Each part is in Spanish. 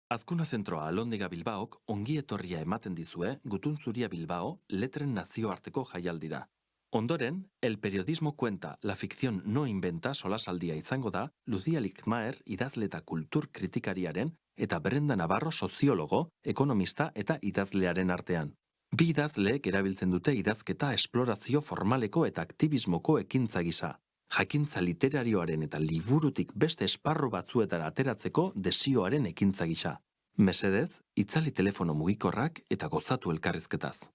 Azkuna zentroa Alondega Bilbaok ongi etorria ematen dizue Gutun Zuria Bilbao letren nazioarteko jaialdira. Ondoren, El periodismo cuenta, la ficción no inventa solasaldia izango da Lucía Lichtmaer idazle eta kultur kritikariaren eta Brenda Navarro soziologo, ekonomista eta idazlearen artean. Bi idazleek erabiltzen dute idazketa esplorazio formaleko eta aktivismoko ekintza gisa. Jakintza literarioaren eta liburutik beste esparru batzuetara ateratzeko desioaren ekintza gisa. Mesedez, itzali telefono mugikorrak eta gozatu elkarrizketaz.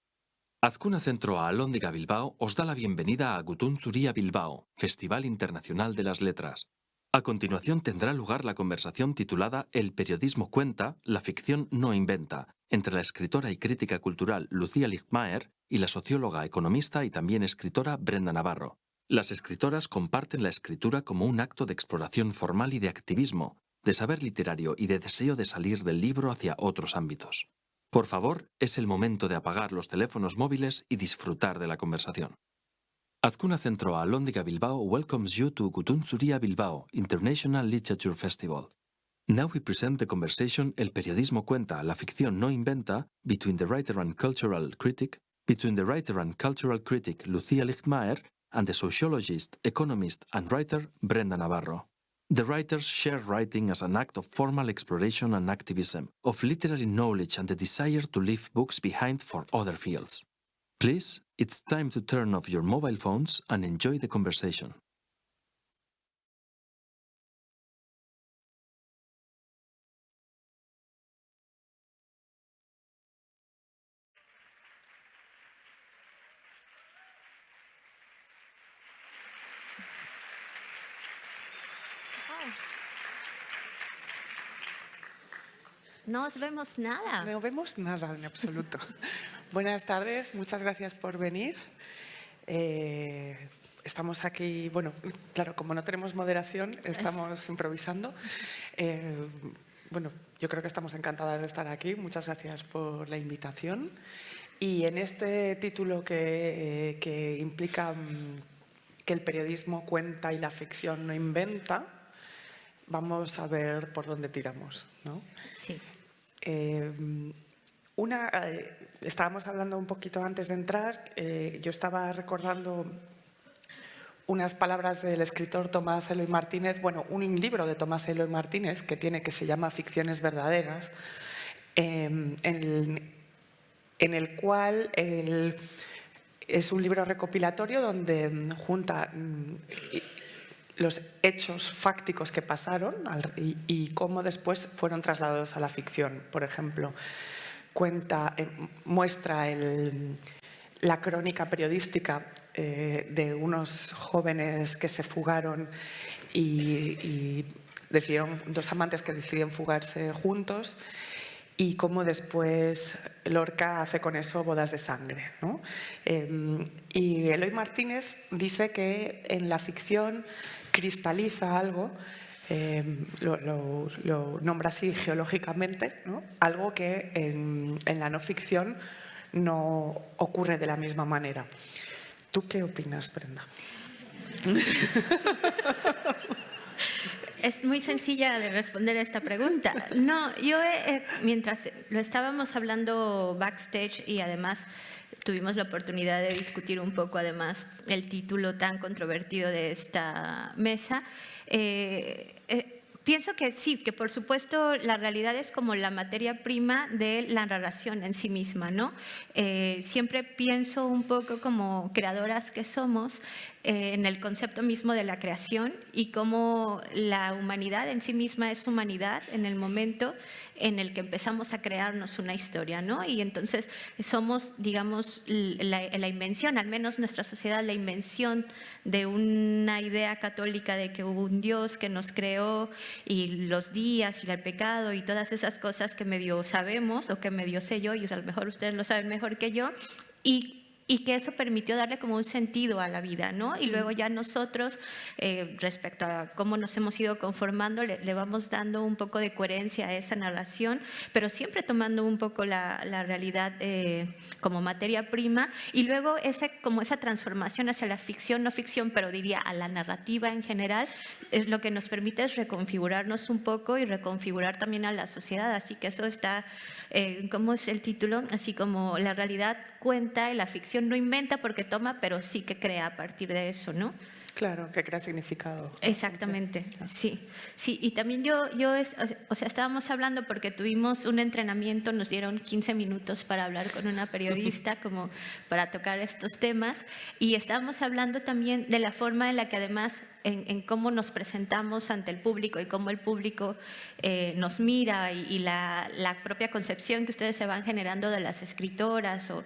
Azkuna Zentroa Alondega Bilbao os da la bienvenida a Gutun Zuria Bilbao, Festival Internacional de las Letras. A continuación tendrá lugar la conversación titulada El periodismo cuenta, la ficción no inventa, entre la escritora y crítica cultural Lucía Lichtmaer y la socióloga, economista y también escritora Brenda Navarro. Las escritoras comparten la escritura como un acto de exploración formal y de activismo, de saber literario y de deseo de salir del libro hacia otros ámbitos. Por favor, es el momento de apagar los teléfonos móviles y disfrutar de la conversación. Azkuna Zentroa Alondega Bilbao welcomes you to Gutun Zuria Bilbao International Literature Festival. Now we present the conversation El periodismo cuenta, la ficción no inventa between the writer and cultural critic Lucía Lichtmaer and the sociologist, economist and writer Brenda Navarro. The writers share writing as an act of formal exploration and activism, of literary knowledge and the desire to leave books behind for other fields. Please, it's time to turn off your mobile phones and enjoy the conversation. No os vemos nada. No vemos nada en absoluto. Buenas tardes, muchas gracias por venir. Estamos aquí, bueno, claro, como no tenemos moderación, estamos improvisando. Bueno, yo creo que estamos encantadas de estar aquí. Muchas gracias por la invitación. Y en este título que implica que el periodismo cuenta y la ficción no inventa, vamos a ver por dónde tiramos, ¿no? Sí. Estábamos hablando un poquito antes de entrar, yo estaba recordando unas palabras del escritor Tomás Eloy Martínez, bueno, un libro de Tomás Eloy Martínez que se llama Ficciones verdaderas, en el cual es un libro recopilatorio donde junta los hechos fácticos que pasaron y cómo después fueron trasladados a la ficción. Por ejemplo, muestra la crónica periodística de unos jóvenes que se fugaron y dos amantes que decidieron fugarse juntos, y cómo después Lorca hace con eso bodas de sangre, ¿no? Y Eloy Martínez dice que en la ficción cristaliza algo, lo nombra así geológicamente, ¿no? Algo que en la no ficción no ocurre de la misma manera. ¿Tú qué opinas, Brenda? Es muy sencilla de responder a esta pregunta. No, yo mientras lo estábamos hablando backstage y además tuvimos la oportunidad de discutir un poco además el título tan controvertido de esta mesa, pienso que sí, que por supuesto la realidad es como la materia prima de la narración en sí misma, ¿no? Siempre pienso un poco como creadoras que somos en el concepto mismo de la creación y cómo la humanidad en sí misma es humanidad en el momento en el que empezamos a crearnos una historia, ¿no? Y entonces somos, digamos, la invención, al menos nuestra sociedad, la invención de una idea católica de que hubo un Dios que nos creó y los días y el pecado y todas esas cosas que medio sabemos o que medio sé yo, y a lo mejor ustedes lo saben mejor que yo, y y que eso permitió darle como un sentido a la vida, ¿no? Y luego ya nosotros, respecto a cómo nos hemos ido conformando, le vamos dando un poco de coherencia a esa narración, pero siempre tomando un poco la realidad como materia prima, y luego como esa transformación hacia la ficción, no ficción, pero diría a la narrativa en general, lo que nos permite es reconfigurarnos un poco y reconfigurar también a la sociedad. Así que eso está, ¿cómo es el título? Así como la realidad cuenta y la ficción no inventa porque toma, pero sí que crea a partir de eso, ¿no? Claro, que crea significado. Exactamente, sí. Sí, y también o sea, estábamos hablando porque tuvimos un entrenamiento, nos dieron 15 minutos para hablar con una periodista como para tocar estos temas, y estábamos hablando también de la forma en la que además en cómo nos presentamos ante el público y cómo el público nos mira y la propia concepción que ustedes se van generando de las escritoras o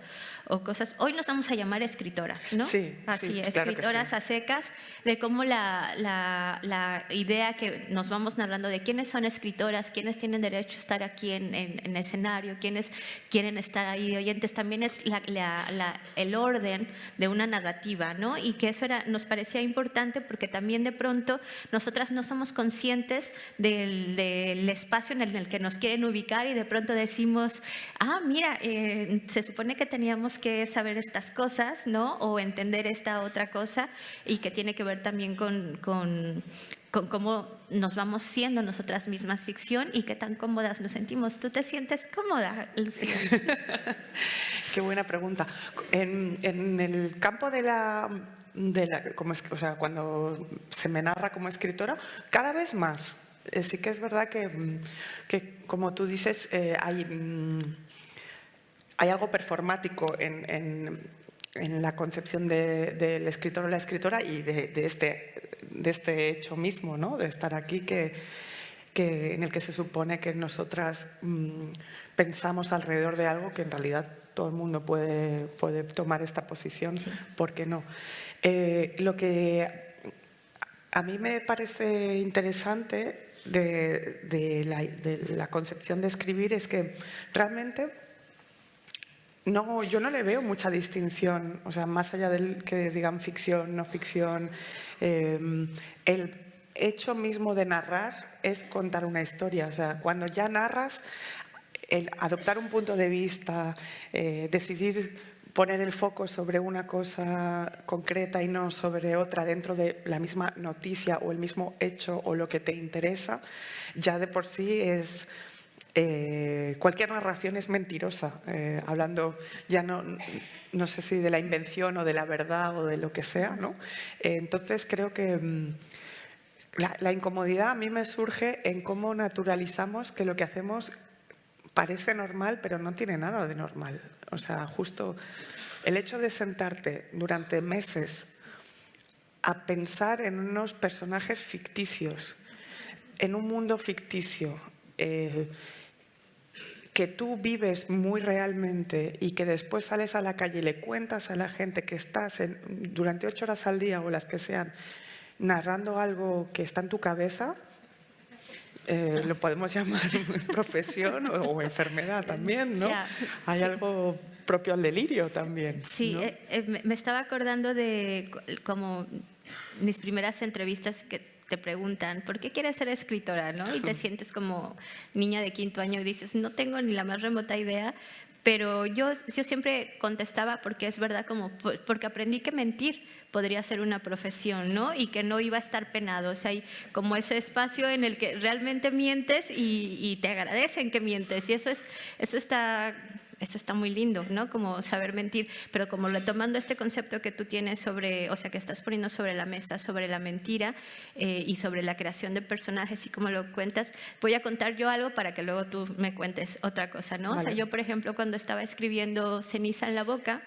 cosas. Hoy nos vamos a llamar escritoras, ¿no? Sí, así, sí, escritoras claro que sí. a secas, de cómo la idea que nos vamos narrando de quiénes son escritoras, quiénes tienen derecho a estar aquí en escenario, quiénes quieren estar ahí de oyentes, también es el orden de una narrativa, ¿no? Y que eso nos parecía importante porque también de pronto nosotras no somos conscientes del espacio en el que nos quieren ubicar, y de pronto decimos, mira, se supone que teníamos que saber estas cosas, ¿no? O entender esta otra cosa, y que tiene que ver también con cómo nos vamos siendo nosotras mismas ficción y qué tan cómodas nos sentimos. ¿Tú te sientes cómoda, Lucía? Qué buena pregunta. En el campo o sea, cuando se me narra como escritora, cada vez más. Sí que es verdad que como tú dices, hay algo performático en la concepción del escritor o la escritora y de este hecho mismo, ¿no? De estar aquí en el que se supone que nosotras pensamos alrededor de algo que en realidad todo el mundo puede tomar esta posición, sí. ¿Por qué no? Lo que a mí me parece interesante de la concepción de escribir es que realmente yo no le veo mucha distinción, o sea, más allá del que digan ficción, no ficción. El hecho mismo de narrar es contar una historia. O sea, cuando ya narras, el adoptar un punto de vista, decidir poner el foco sobre una cosa concreta y no sobre otra dentro de la misma noticia o el mismo hecho o lo que te interesa, ya de por sí es... cualquier narración es mentirosa, hablando ya no sé si de la invención o de la verdad o de lo que sea, ¿no? Entonces creo que la incomodidad a mí me surge en cómo naturalizamos que lo que hacemos parece normal, pero no tiene nada de normal. O sea, justo el hecho de sentarte durante meses a pensar en unos personajes ficticios, en un mundo ficticio, que tú vives muy realmente y que después sales a la calle y le cuentas a la gente que estás durante 8 horas al día o las que sean, narrando algo que está en tu cabeza, lo podemos llamar profesión o enfermedad también, ¿no? Hay algo propio al delirio también, ¿no? Sí, me estaba acordando de como mis primeras entrevistas que te preguntan, ¿por qué quieres ser escritora? ¿No? Y te sientes como niña de 5º año y dices, no tengo ni la más remota idea, pero yo siempre contestaba porque es verdad, porque aprendí que mentir podría ser una profesión, ¿no? Y que no iba a estar penado. O sea, hay como ese espacio en el que realmente mientes y te agradecen que mientes. Y eso está muy lindo, ¿no? Como saber mentir, pero como retomando este concepto que tú tienes sobre, o sea, que estás poniendo sobre la mesa, sobre la mentira y sobre la creación de personajes y cómo lo cuentas, voy a contar yo algo para que luego tú me cuentes otra cosa, ¿no? Vale. O sea, yo, por ejemplo, cuando estaba escribiendo Ceniza en la boca,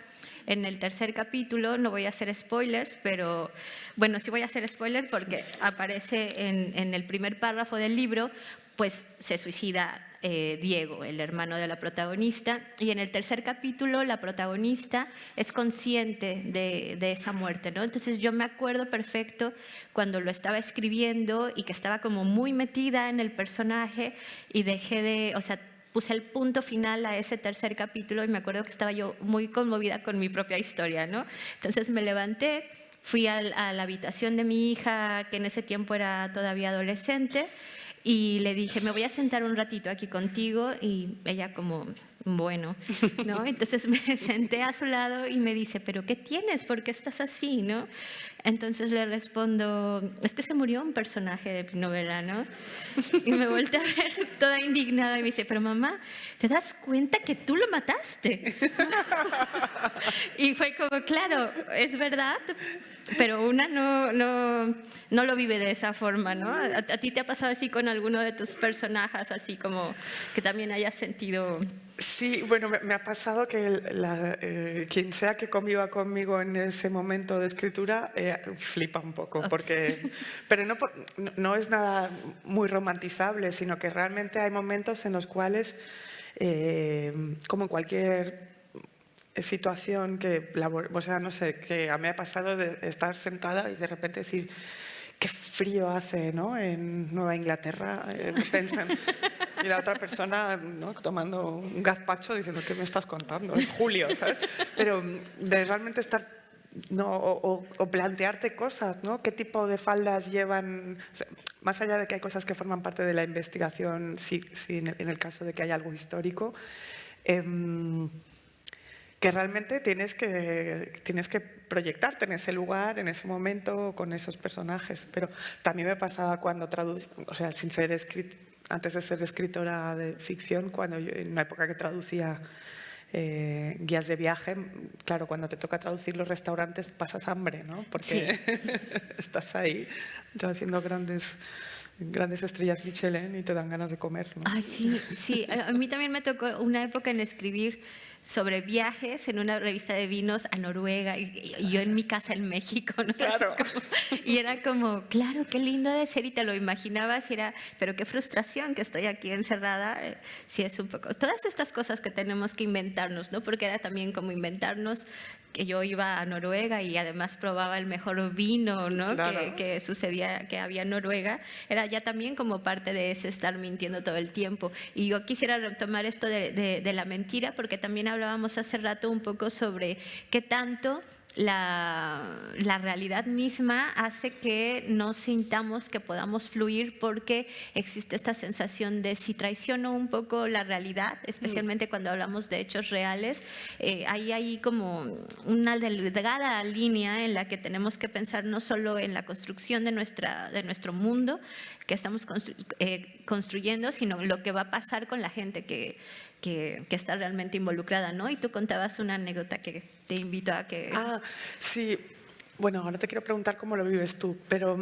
en el 3er capítulo, no voy a hacer spoilers, pero bueno, sí voy a hacer spoiler porque aparece en el primer párrafo del libro, pues se suicida Diego, el hermano de la protagonista, y en el 3er capítulo la protagonista es consciente de esa muerte, ¿no? Entonces yo me acuerdo perfecto cuando lo estaba escribiendo y que estaba como muy metida en el personaje y dejé de, o sea, puse el punto final a ese tercer capítulo y me acuerdo que estaba yo muy conmovida con mi propia historia, ¿no? Entonces me levanté, fui a la habitación de mi hija, que en ese tiempo era todavía adolescente, y le dije, me voy a sentar un ratito aquí contigo, y ella como, bueno, ¿no? Entonces me senté a su lado y me dice, ¿pero qué tienes? ¿Por qué estás así, no? Entonces le respondo, es que se murió un personaje de mi novela, ¿no? Y me volteé a ver toda indignada y me dice, pero mamá, ¿te das cuenta que tú lo mataste? Y fue como, claro, es verdad, pero una no lo vive de esa forma, ¿no? ¿A ti te ha pasado así con alguno de tus personajes, así como que también hayas sentido? Sí, bueno, me ha pasado que quien sea que conviva conmigo en ese momento de escritura flipa un poco, pero no es nada muy romantizable, sino que realmente hay momentos en los cuales, como en cualquier situación o sea, no sé, que a mí me ha pasado de estar sentada y de repente decir, qué frío hace, ¿no? En Nueva Inglaterra, y la otra persona, ¿no?, tomando un gazpacho diciendo, ¿qué me estás contando? Es julio, ¿sabes? Pero de realmente estar, ¿no?, o plantearte cosas, ¿no? ¿Qué tipo de faldas llevan? O sea, más allá de que hay cosas que forman parte de la investigación, sí, en el caso de que haya algo histórico, que realmente tienes que proyectarte en ese lugar, en ese momento, con esos personajes. Pero también me pasaba cuando o sea, antes de ser escritora de ficción, en una época que traducía guías de viaje, claro, cuando te toca traducir los restaurantes pasas hambre, ¿no? Porque sí. Estás ahí traduciendo grandes estrellas Michelin y te dan ganas de comer, ¿no? Ay, sí, sí. A mí también me tocó una época en escribir sobre viajes en una revista de vinos a Noruega y yo en mi casa en México, ¿no? Claro. Y era como, claro, qué lindo de ser, y te lo imaginabas y era, pero qué frustración que estoy aquí encerrada. Sí, es un poco, todas estas cosas que tenemos que inventarnos, ¿no? Porque era también como inventarnos que yo iba a Noruega y además probaba el mejor vino, ¿no? Claro. que sucedía, que había en Noruega. Era ya también como parte de ese estar mintiendo todo el tiempo. Y yo quisiera retomar esto de la mentira, porque también hablábamos hace rato un poco sobre qué tanto la realidad misma hace que no sintamos que podamos fluir, porque existe esta sensación de si traiciono un poco la realidad, especialmente cuando hablamos de hechos reales, ahí hay como una delgada línea en la que tenemos que pensar no solo en la construcción de nuestro mundo que estamos construyendo, sino lo que va a pasar con la gente que está realmente involucrada, ¿no? Y tú contabas una anécdota que te invito a que... Ah, sí. Bueno, ahora te quiero preguntar cómo lo vives tú, pero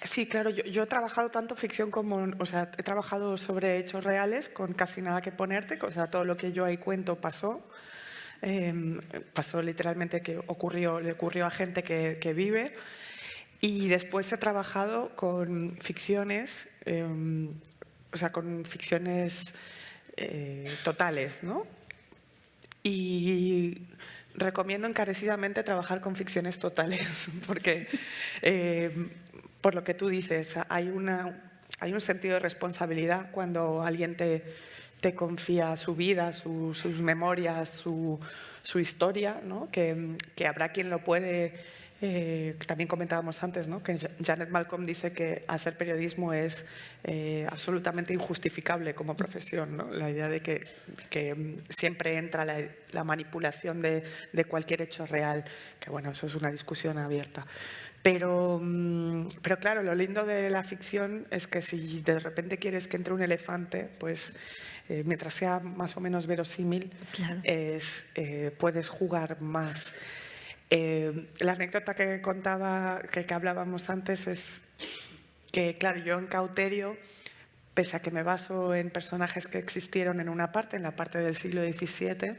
sí, claro, yo he trabajado tanto ficción como, o sea, he trabajado sobre hechos reales con casi nada que ponerte, o sea, todo lo que yo ahí cuento pasó. Pasó literalmente, que le ocurrió a gente que vive. Y después he trabajado con ficciones, o sea, con ficciones totales, ¿no? Y recomiendo encarecidamente trabajar con ficciones totales, porque, por lo que tú dices, hay un sentido de responsabilidad cuando alguien te confía su vida, sus memorias, su historia, ¿no? Que habrá quien lo puede... también comentábamos antes, ¿no?, que Janet Malcolm dice que hacer periodismo es absolutamente injustificable como profesión, ¿no? La idea de que siempre entra la manipulación de cualquier hecho real, que bueno, eso es una discusión abierta. Pero claro, lo lindo de la ficción es que si de repente quieres que entre un elefante, pues mientras sea más o menos verosímil, claro, puedes jugar más. La anécdota que contaba, que hablábamos antes, es que, claro, yo en Cauterio, pese a que me baso en personajes que existieron en una parte, en la parte del siglo XVII,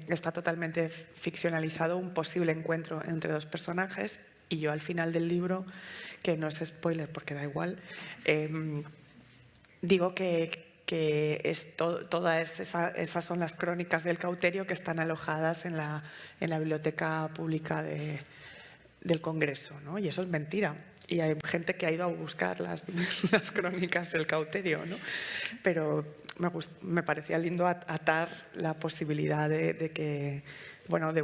está totalmente ficcionalizado un posible encuentro entre dos personajes, y yo al final del libro, que no es spoiler porque da igual, digo que todas esas son las crónicas del Cauterio que están alojadas en la biblioteca pública del Congreso, ¿no? Y eso es mentira. Y hay gente que ha ido a buscar las crónicas del Cauterio, ¿no? Pero me parecía lindo atar la posibilidad de que, bueno, de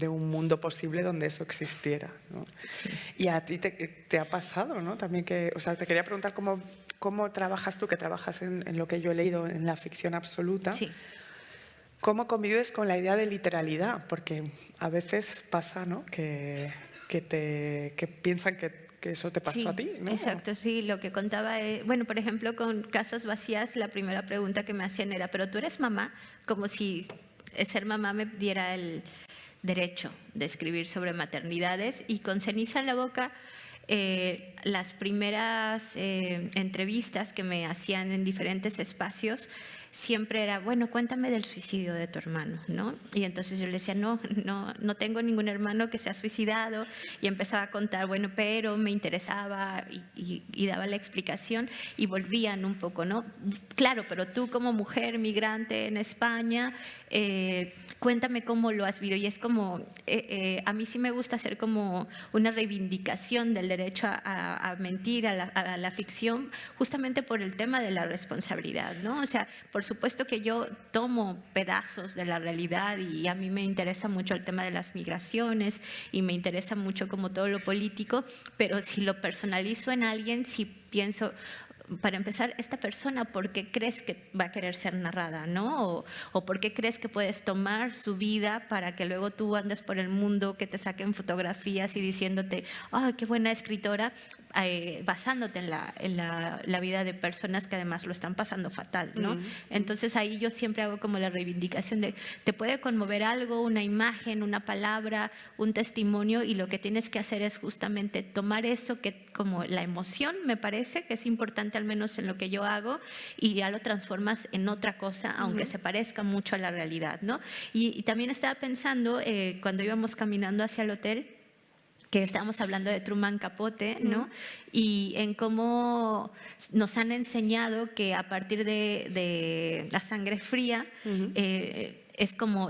un mundo posible donde eso existiera, ¿no? Sí. Y a ti te ha pasado, ¿no? También que, o sea, te quería preguntar cómo trabajas tú, que trabajas en lo que yo he leído, en la ficción absoluta. Sí. ¿Cómo convives con la idea de literalidad? Porque a veces pasa, ¿no?, que piensan que eso te pasó Sí, a ti, ¿no? exacto, sí, lo que contaba, bueno, por ejemplo, con Casas Vacías, la primera pregunta que me hacían era, ¿pero tú eres mamá? Como si ser mamá me diera el derecho de escribir sobre maternidades. Y con Ceniza en la boca, las primeras entrevistas que me hacían en diferentes espacios, siempre era, bueno, cuéntame del suicidio de tu hermano, ¿no? Y entonces yo le decía, no tengo ningún hermano que se ha suicidado, y empezaba a contar, bueno, pero me interesaba, y daba la explicación, y volvían un poco, ¿no? Claro, pero tú como mujer migrante en España, cuéntame cómo lo has vivido. Y es como, a mí sí me gusta hacer como una reivindicación del derecho a mentir, a la ficción, justamente por el tema de la responsabilidad, ¿no? O sea, por supuesto que yo tomo pedazos de la realidad, y a mí me interesa mucho el tema de las migraciones y me interesa mucho como todo lo político, pero si lo personalizo en alguien, si pienso, para empezar, esta persona, ¿por qué crees que va a querer ser narrada, ¿no? O ¿por qué crees que puedes tomar su vida para que luego tú andes por el mundo, que te saquen fotografías y diciéndote, ¡ay, qué buena escritora!, basándote en la vida de personas que además lo están pasando fatal, ¿no? Entonces ahí yo siempre hago como la reivindicación de, te puede conmover algo, una imagen, una palabra, un testimonio, y lo que tienes que hacer es justamente tomar eso, que como la emoción, me parece que es importante, al menos en lo que yo hago, y ya lo transformas en otra cosa, aunque se parezca mucho a la realidad, ¿no? Y también estaba pensando, cuando íbamos caminando hacia el hotel, que estábamos hablando de Truman Capote, ¿no? Y en cómo nos han enseñado que a partir de La Sangre Fría, es como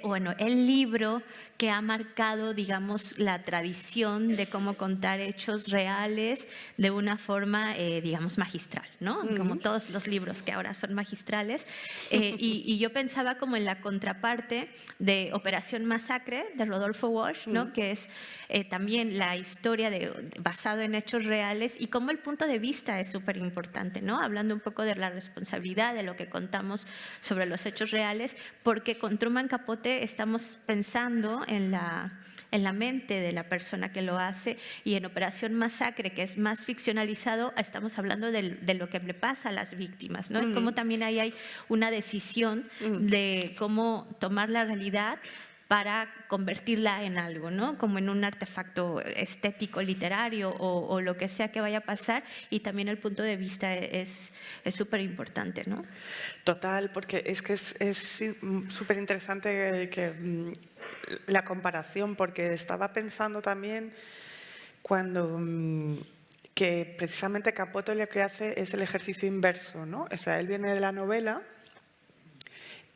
bueno, el libro que ha marcado, digamos, la tradición de cómo contar hechos reales de una forma, digamos, magistral, ¿no? Como todos los libros que ahora son magistrales. Y yo pensaba como en la contraparte de Operación Masacre, de Rodolfo Walsh, ¿no? Que es también la historia basado en hechos reales, y cómo el punto de vista es súper importante, ¿no? Hablando un poco de la responsabilidad de lo que contamos sobre los hechos reales, porque con Truman Capote estamos pensando en la mente de la persona que lo hace, y en Operación Masacre, que es más ficcionalizado, estamos hablando de lo que le pasa a las víctimas, ¿no? Y cómo también ahí hay una decisión de cómo tomar la realidad para convertirla en algo, ¿no? Como en un artefacto estético, literario, o lo que sea que vaya a pasar, y también el punto de vista es súper importante, ¿no? Total, porque es que es súper interesante la comparación, porque estaba pensando también cuando que precisamente Capote lo que hace es el ejercicio inverso, ¿no? O sea, él viene de la novela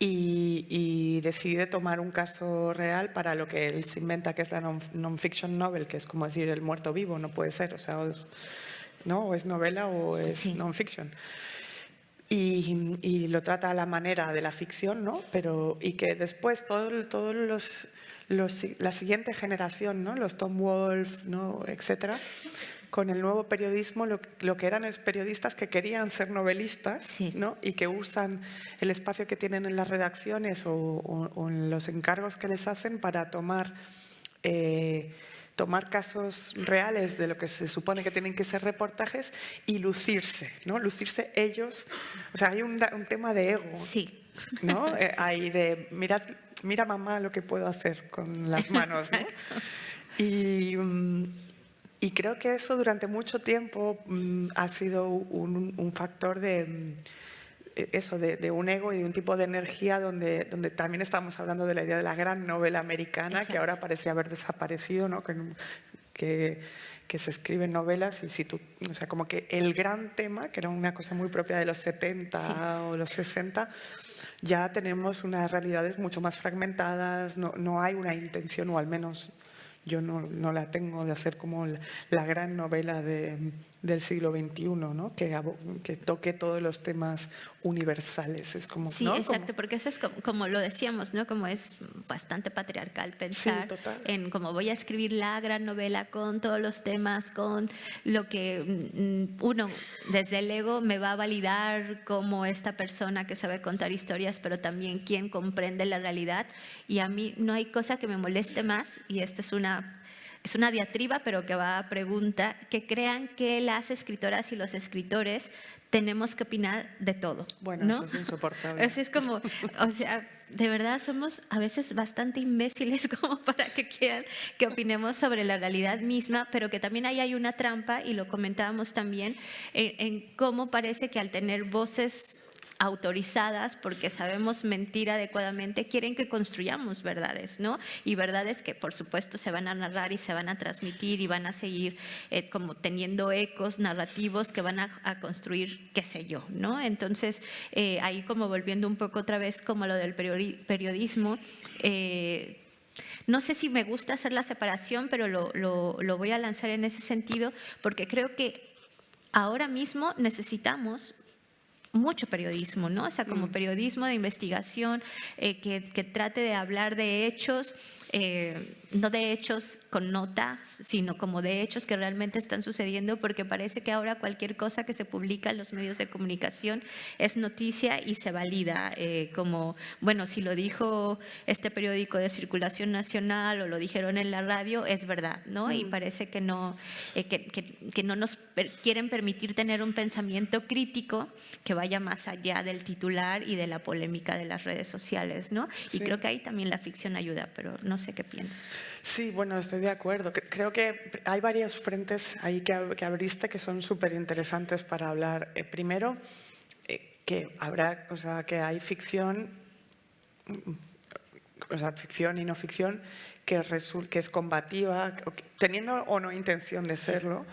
y decide tomar un caso real para lo que él se inventa, que es la non-fiction novel, que es como decir el muerto vivo, no puede ser, o sea, o es novela o es non-fiction. Y lo trata a la manera de la ficción, ¿no? Y que después todos la siguiente generación, ¿no? Los Tom Wolfe, ¿no?, etcétera, con el nuevo periodismo, lo que eran periodistas que querían ser novelistas, ¿no? Y que usan el espacio que tienen en las redacciones o en los encargos que les hacen para tomar casos reales de lo que se supone que tienen que ser reportajes y lucirse, ¿no? Lucirse ellos. O sea, hay un tema de ego, ¿no? Hay de, mira mamá lo que puedo hacer con las manos, ¿no? Y creo que eso durante mucho tiempo ha sido un factor de un ego y de un tipo de energía donde también estamos hablando de la idea de la gran novela americana, que ahora parece haber desaparecido, ¿no? Que se escriben novelas, y o sea, como que el gran tema, que era una cosa muy propia de los 70 o los 60, ya tenemos unas realidades mucho más fragmentadas, no hay una intención, o al menos yo no la tengo, de hacer como la gran novela del siglo XXI, ¿no? Que toque todos los temas universales. Es como, Sí, ¿no? exacto, porque eso es como lo decíamos, ¿no? Como es bastante patriarcal pensar total. en cómo voy a escribir la gran novela con todos los temas, con lo que uno desde el ego me va a validar como esta persona que sabe contar historias, pero también quien comprende la realidad. Y a mí no hay cosa que me moleste más, y esto es una diatriba, pero que va a pregunta, que crean que las escritoras y los escritores tenemos que opinar de todo. Bueno, ¿no? eso es insoportable. Es como, o sea, de verdad somos a veces bastante imbéciles como para que quieran que opinemos sobre la realidad misma, pero que también ahí hay una trampa, y lo comentábamos también, en cómo parece que al tener voces autorizadas, porque sabemos mentir adecuadamente, quieren que construyamos verdades, ¿no? Y verdades que, por supuesto, se van a narrar y se van a transmitir y van a seguir como teniendo ecos narrativos que van a construir, qué sé yo, ¿no? Entonces, ahí como volviendo un poco otra vez como lo del periodismo, no sé si me gusta hacer la separación, pero lo voy a lanzar en ese sentido, porque creo que ahora mismo necesitamos mucho periodismo, ¿no? O sea, como periodismo de investigación que trate de hablar de hechos, no de hechos con notas, sino como de hechos que realmente están sucediendo, porque parece que ahora cualquier cosa que se publica en los medios de comunicación es noticia y se valida como, bueno, si lo dijo este periódico de circulación nacional o lo dijeron en la radio, es verdad, ¿no? Y parece que no, que no nos quieren permitir tener un pensamiento crítico que vaya más allá del titular y de la polémica de las redes sociales, ¿no? Y creo que ahí también la ficción ayuda, pero no sé qué piensas. Sí, bueno, estoy de acuerdo. Creo que hay varios frentes ahí que abriste que son súper interesantes para hablar. Primero, que habrá, o sea, que hay ficción, o sea, ficción y no ficción, que es combativa, teniendo o no intención de serlo.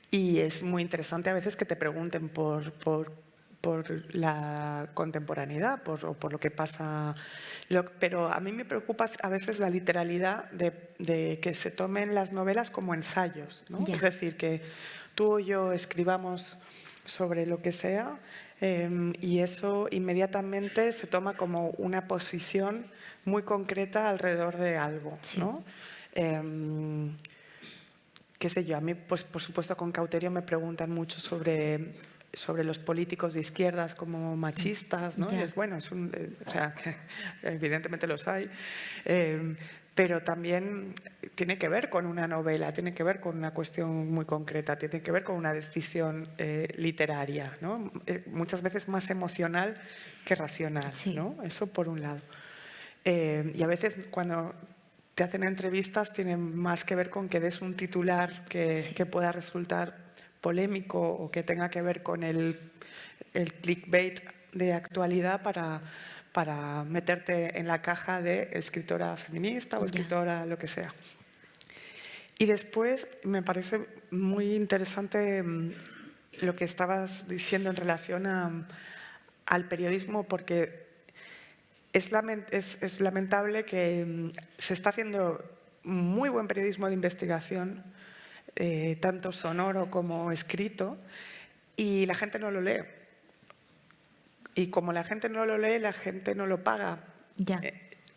Y es muy interesante a veces que te pregunten por la contemporaneidad, por lo que pasa. Pero a mí me preocupa a veces la literalidad de que se tomen las novelas como ensayos, ¿no? Es decir, que tú o yo escribamos sobre lo que sea y eso inmediatamente se toma como una posición muy concreta alrededor de algo, ¿no? Qué sé yo, a mí, pues, por supuesto, con Cauterio me preguntan mucho sobre los políticos de izquierdas como machistas, ¿no? Y es bueno, o sea, que evidentemente los hay, pero también tiene que ver con una novela, tiene que ver con una cuestión muy concreta, tiene que ver con una decisión literaria, ¿no? Muchas veces más emocional que racional, ¿no? Eso por un lado. Y a veces cuando te hacen entrevistas tienen más que ver con que des un titular que pueda resultar polémico o que tenga que ver con el clickbait de actualidad para meterte en la caja de escritora feminista o escritora lo que sea. Y después me parece muy interesante lo que estabas diciendo en relación al periodismo, porque es lamentable que se está haciendo muy buen periodismo de investigación, tanto sonoro como escrito, y la gente no lo lee. Y como la gente no lo lee, la gente no lo paga.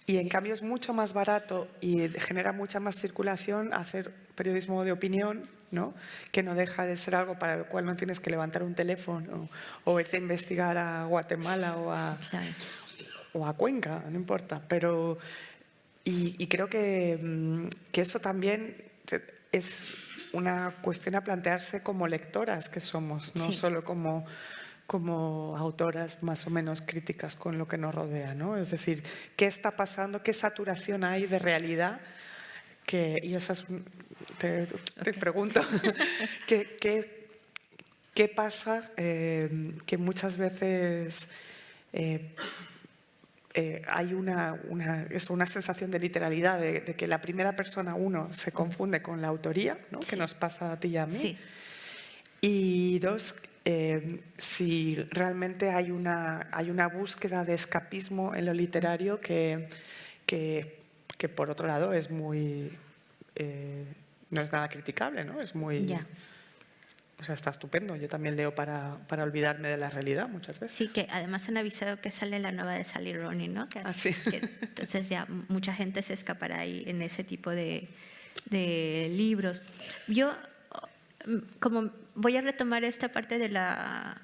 Y en cambio es mucho más barato y genera mucha más circulación hacer periodismo de opinión, ¿no? Que no deja de ser algo para el cual no tienes que levantar un teléfono o irte a investigar a Guatemala o a Cuenca, no importa. Pero, y creo que eso también es una cuestión a plantearse como lectoras que somos, no solo como autoras más o menos críticas con lo que nos rodea, ¿no? Es decir, ¿qué está pasando? ¿Qué saturación hay de realidad? Y eso es, te pregunto, ¿qué pasa? Que muchas veces hay una sensación de literalidad, de que la primera persona, uno, se confunde con la autoría, ¿no? Que nos pasa a ti y a mí. Y dos, si realmente hay una búsqueda de escapismo en lo literario que por otro lado es muy no es nada criticable, ¿no? Es muy... Ya. O sea, está estupendo. Yo también leo para olvidarme de la realidad muchas veces. Sí, que además han avisado que sale la nueva de Sally Rooney, ¿no? Sí. Entonces ya mucha gente se escapará ahí en ese tipo de libros. Yo, como voy a retomar esta parte de la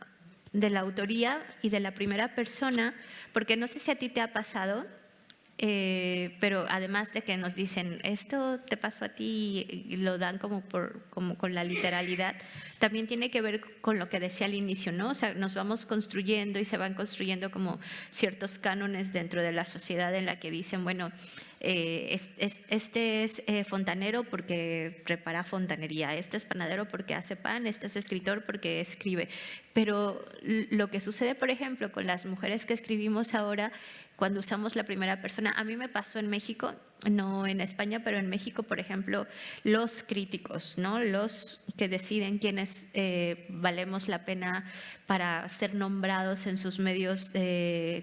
autoría y de la primera persona, porque no sé si a ti te ha pasado, pero además de que nos dicen, esto te pasó a ti y lo dan como con la literalidad, también tiene que ver con lo que decía al inicio, ¿no? O sea, nos vamos construyendo y se van construyendo como ciertos cánones dentro de la sociedad en la que dicen, bueno, este es fontanero porque prepara fontanería, este es panadero porque hace pan, este es escritor porque escribe. Pero lo que sucede, por ejemplo, con las mujeres que escribimos ahora, cuando usamos la primera persona, a mí me pasó en México, no en España, pero en México, por ejemplo, los críticos, ¿no? Los que deciden quiénes valemos la pena para ser nombrados en sus medios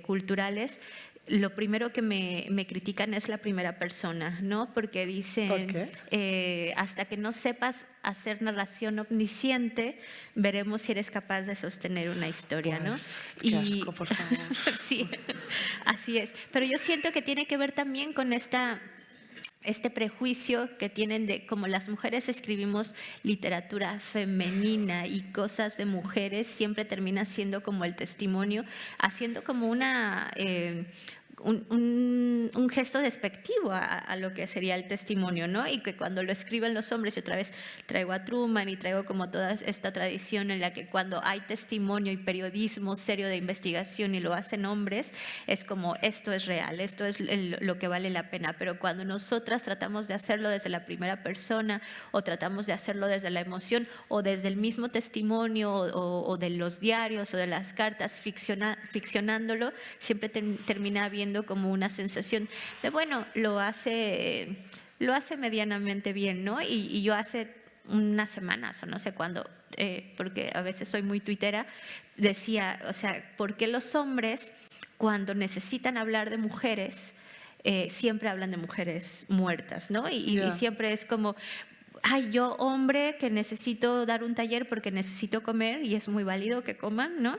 culturales, lo primero que me critican es la primera persona, ¿no? Porque dicen, ¿Por qué? hasta que no sepas hacer narración omnisciente, veremos si eres capaz de sostener una historia, ¿no? Pues, qué asco, por favor. Sí, así es. Pero yo siento que tiene que ver también con este prejuicio que tienen de como las mujeres escribimos literatura femenina y cosas de mujeres, siempre termina siendo como el testimonio, haciendo como un gesto despectivo a lo que sería el testimonio, ¿no? Y que cuando lo escriben los hombres, y otra vez traigo a Truman y traigo como toda esta tradición en la que cuando hay testimonio y periodismo serio de investigación y lo hacen hombres, es como esto es real, esto es lo que vale la pena. Pero cuando nosotras tratamos de hacerlo desde la primera persona o tratamos de hacerlo desde la emoción o desde el mismo testimonio o de los diarios o de las cartas ficcionándolo, siempre termina habiendo como una sensación de, bueno, lo hace medianamente bien, ¿no? Y yo hace unas semanas o no sé cuándo, porque a veces soy muy tuitera, decía, o sea, ¿por qué los hombres cuando necesitan hablar de mujeres siempre hablan de mujeres muertas, ¿no? Y siempre es como, ay, yo hombre que necesito dar un taller porque necesito comer y es muy válido que coman, ¿no?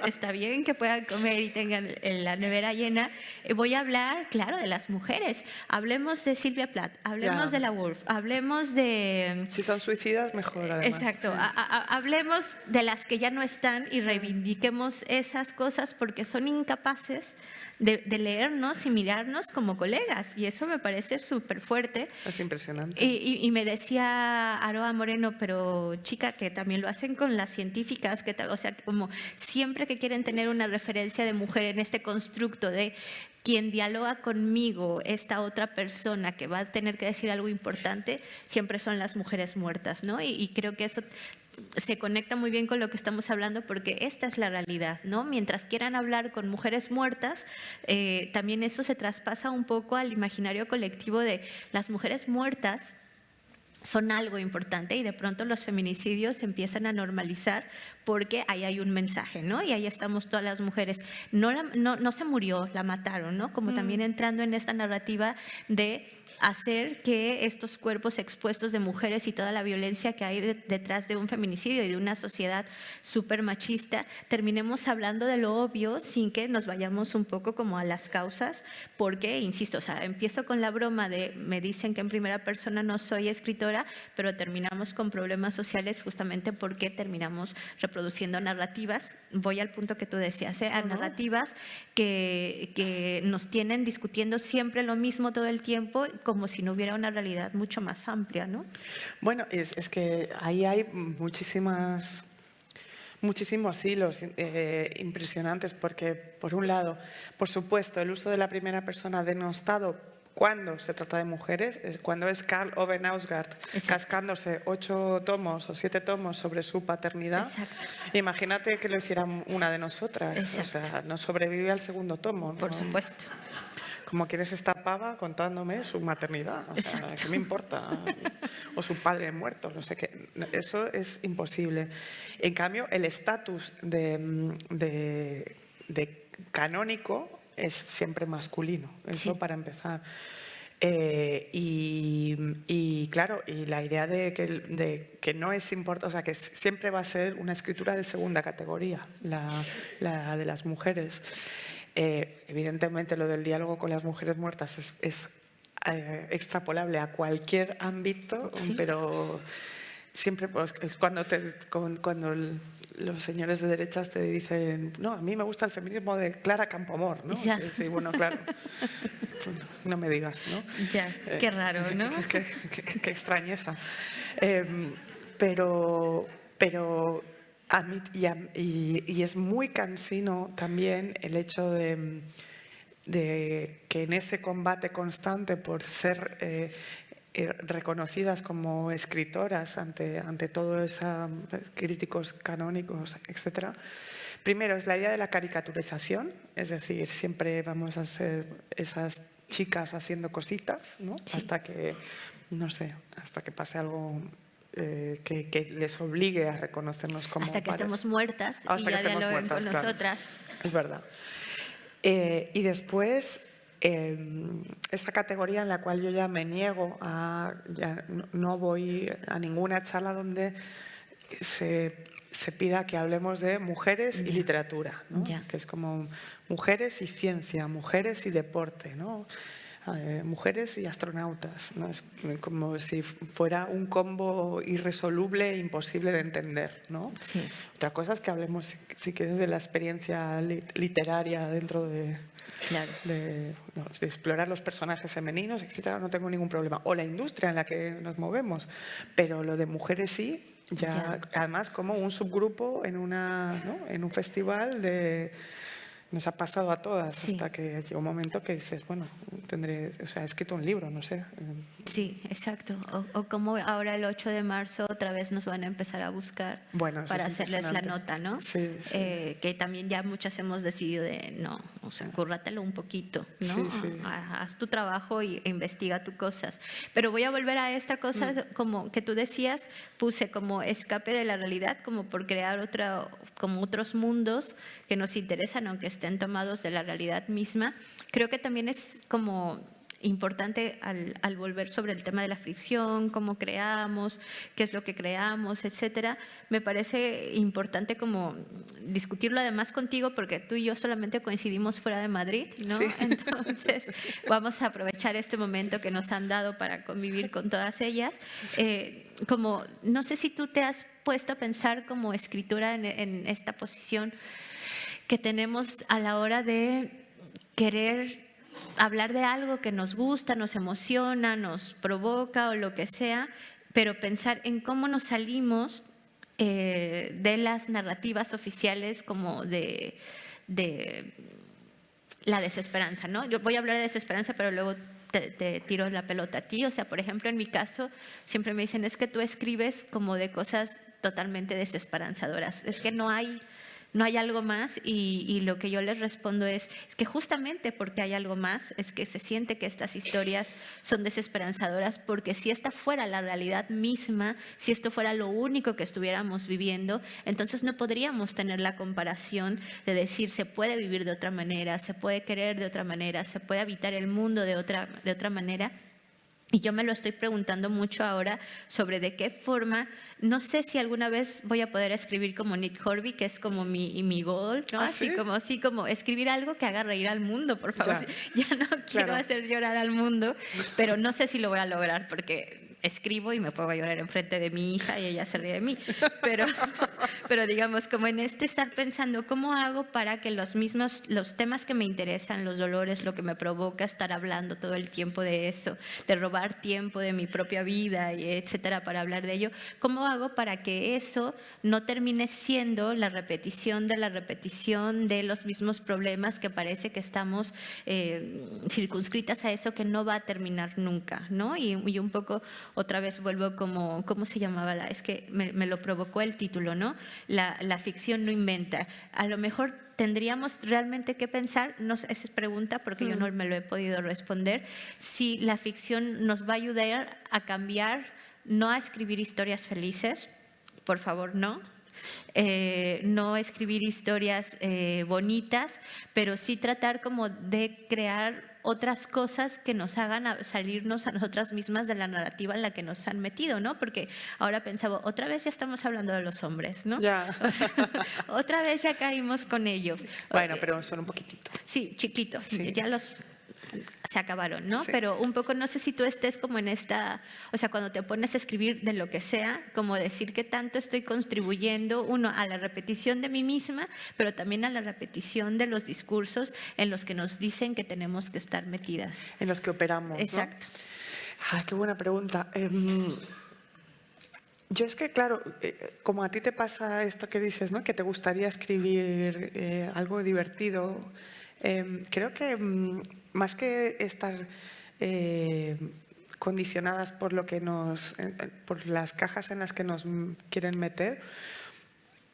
Está bien que puedan comer y tengan la nevera llena. Voy a hablar, claro, de las mujeres. Hablemos de Silvia Plath, hablemos de la Woolf, hablemos de... Si son suicidas, mejor además. Exacto. Hablemos de las que ya no están y reivindiquemos esas cosas porque son incapaces de leernos y mirarnos como colegas. Y eso me parece súper fuerte. Es impresionante. Y me decía Aroa Moreno, pero chica, que también lo hacen con las científicas, o sea, como siempre que quieren tener una referencia de mujer en este constructo de quien dialoga conmigo, esta otra persona que va a tener que decir algo importante, siempre son las mujeres muertas, ¿no? Y creo que eso se conecta muy bien con lo que estamos hablando porque esta es la realidad, ¿no? Mientras quieran hablar con mujeres muertas, también eso se traspasa un poco al imaginario colectivo de las mujeres muertas son algo importante y de pronto los feminicidios se empiezan a normalizar porque ahí hay un mensaje, ¿no? Y ahí estamos todas las mujeres. No se murió, la mataron, ¿no? Como también entrando en esta narrativa de hacer que estos cuerpos expuestos de mujeres y toda la violencia que hay detrás de un feminicidio y de una sociedad súper machista, terminemos hablando de lo obvio sin que nos vayamos un poco como a las causas, porque, insisto, o sea, empiezo con la broma de me dicen que en primera persona no soy escritora, pero terminamos con problemas sociales justamente porque terminamos reproduciendo narrativas, voy al punto que tú decías, a narrativas que nos tienen discutiendo siempre lo mismo todo el tiempo, como si no hubiera una realidad mucho más amplia, ¿no? Bueno, es que ahí hay muchísimos hilos impresionantes, porque, por un lado, por supuesto, el uso de la primera persona denostado cuando se trata de mujeres, cuando es Karl Ove Knausgaard cascándose 8 tomos o 7 tomos sobre su paternidad. Exacto. Imagínate que lo hiciera una de nosotras. Exacto. O sea, no sobrevive al segundo tomo, ¿no? Por supuesto. Como quién es esta pava contándome su maternidad, o sea, ¿qué me importa? O su padre muerto, no sé qué. Eso es imposible. En cambio, el estatus de canónico es siempre masculino, eso para empezar. Y claro, y la idea de que no es importante, o sea, que siempre va a ser una escritura de segunda categoría, la de las mujeres. Evidentemente lo del diálogo con las mujeres muertas es extrapolable a cualquier ámbito, Sí. pero siempre pues, es cuando los señores de derechas te dicen, no, a mí me gusta el feminismo de Clara Campoamor, ¿no? Ya. Sí, bueno, claro. No me digas, ¿no? Ya, qué raro, ¿no? Qué extrañeza. Pero a mí, y es muy cansino también el hecho de que en ese combate constante por ser reconocidas como escritoras ante todos esos críticos canónicos, etc. Primero es la idea de la caricaturización, es decir, siempre vamos a ser esas chicas haciendo cositas, ¿no? Sí. Hasta que, no sé, hasta que pase algo que les obligue a reconocernos como Hasta que pares. estemos muertas Hasta y que ya estemos dialoguen muertas, con claro. nosotras. Es verdad. Y después, esa categoría en la cual yo ya me niego ya no voy a ninguna charla donde se pida que hablemos de mujeres y Ya. literatura, ¿no? Ya. Que es como mujeres y ciencia, mujeres y deporte, ¿no? Mujeres y astronautas, ¿no? Es como si fuera un combo irresoluble e imposible de entender, ¿no? Sí. Otra cosa es que hablemos, si quieres, de la experiencia literaria dentro Claro. de explorar los personajes femeninos, etcétera, no tengo ningún problema. O la industria en la que nos movemos. Pero lo de mujeres sí, ya. Además como un subgrupo en un festival nos ha pasado a todas, Sí. hasta que llega un momento que dices, bueno, he escrito un libro, no sé. Sí, exacto. O como ahora el 8 de marzo otra vez nos van a empezar a buscar Bueno, eso para es hacerles la impresionante. nota, ¿no? Sí, sí. Que también ya muchas hemos decidido de no, o sea, cúrratelo un poquito, ¿no? Sí, sí. Haz tu trabajo e investiga tus cosas. Pero voy a volver a esta cosa como que tú decías, puse como escape de la realidad, como por crear como otros mundos que nos interesan, aunque estén tomados de la realidad misma. Creo que también es como importante al volver sobre el tema de la ficción, cómo creamos, qué es lo que creamos, etcétera. Me parece importante como discutirlo además contigo, porque tú y yo solamente coincidimos fuera de Madrid, ¿no? Sí. Entonces vamos a aprovechar este momento que nos han dado para convivir con todas ellas. Como no sé si tú te has puesto a pensar como escritora en esta posición que tenemos a la hora de querer hablar de algo que nos gusta, nos emociona, nos provoca o lo que sea, pero pensar en cómo nos salimos de las narrativas oficiales como de la desesperanza, ¿no? Yo voy a hablar de desesperanza, pero luego te tiro la pelota a ti. O sea, por ejemplo, en mi caso, siempre me dicen, es que tú escribes como de cosas totalmente desesperanzadoras. Es que no hay algo más, y lo que yo les respondo es que justamente porque hay algo más, es que se siente que estas historias son desesperanzadoras, porque si esta fuera la realidad misma, si esto fuera lo único que estuviéramos viviendo, entonces no podríamos tener la comparación de decir se puede vivir de otra manera, se puede querer de otra manera, se puede habitar el mundo de otra manera. Y yo me lo estoy preguntando mucho ahora sobre de qué forma, no sé si alguna vez voy a poder escribir como Nick Horby, que es como mi goal, ¿no? ¿Ah, sí? Así como escribir algo que haga reír al mundo, por favor. Ya no quiero hacer llorar al mundo, pero no sé si lo voy a lograr, porque escribo y me pongo a llorar enfrente de mi hija y ella se ríe de mí. Pero digamos, como en estar pensando, ¿cómo hago para que los temas que me interesan, los dolores, lo que me provoca estar hablando todo el tiempo de eso, de robar tiempo de mi propia vida, y etcétera, para hablar de ello? ¿Cómo hago para que eso no termine siendo la repetición de los mismos problemas, que parece que estamos circunscritas a eso que no va a terminar nunca, ¿no? Y un poco otra vez vuelvo como, ¿cómo se llamaba? Es que me lo provocó el título, ¿no? La ficción no inventa. A lo mejor tendríamos realmente que pensar, esa es pregunta porque yo no me lo he podido responder, si la ficción nos va a ayudar a cambiar, no a escribir historias felices, por favor, no escribir historias bonitas, pero sí tratar como de crear otras cosas que nos hagan salirnos a nosotras mismas de la narrativa en la que nos han metido, ¿no? Porque ahora pensaba, otra vez ya estamos hablando de los hombres, ¿no? Ya. O sea, otra vez ya caímos con ellos. Bueno, pero son un poquitito. Sí, chiquitos, Sí. ya se acabaron, ¿no? Sí. Pero un poco, no sé si tú estés como en esta, o sea, cuando te pones a escribir de lo que sea, como decir que tanto estoy contribuyendo, uno, a la repetición de mí misma, pero también a la repetición de los discursos en los que nos dicen que tenemos que estar metidas. En los que operamos, ¿no? Exacto. Ay, qué buena pregunta. Yo es que, claro, como a ti te pasa esto que dices, ¿no? Que te gustaría escribir algo divertido, creo que más que estar condicionadas por lo que por las cajas en las que nos quieren meter,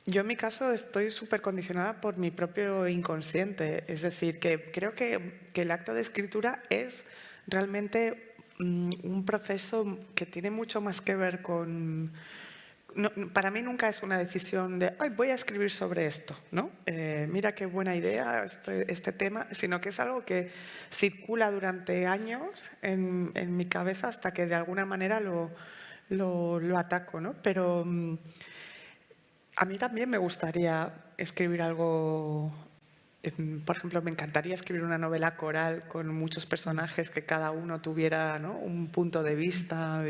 yo en mi caso estoy súper condicionada por mi propio inconsciente. Es decir, que creo que el acto de escritura es realmente un proceso que tiene mucho más que ver con... No, para mí nunca es una decisión de "Ay, voy a escribir sobre esto", ¿no? Mira qué buena idea este tema, sino que es algo que circula durante años en mi cabeza hasta que de alguna manera lo ataco, ¿no? Pero a mí también me gustaría escribir algo. Por ejemplo, me encantaría escribir una novela coral con muchos personajes que cada uno tuviera, ¿no? un punto de vista.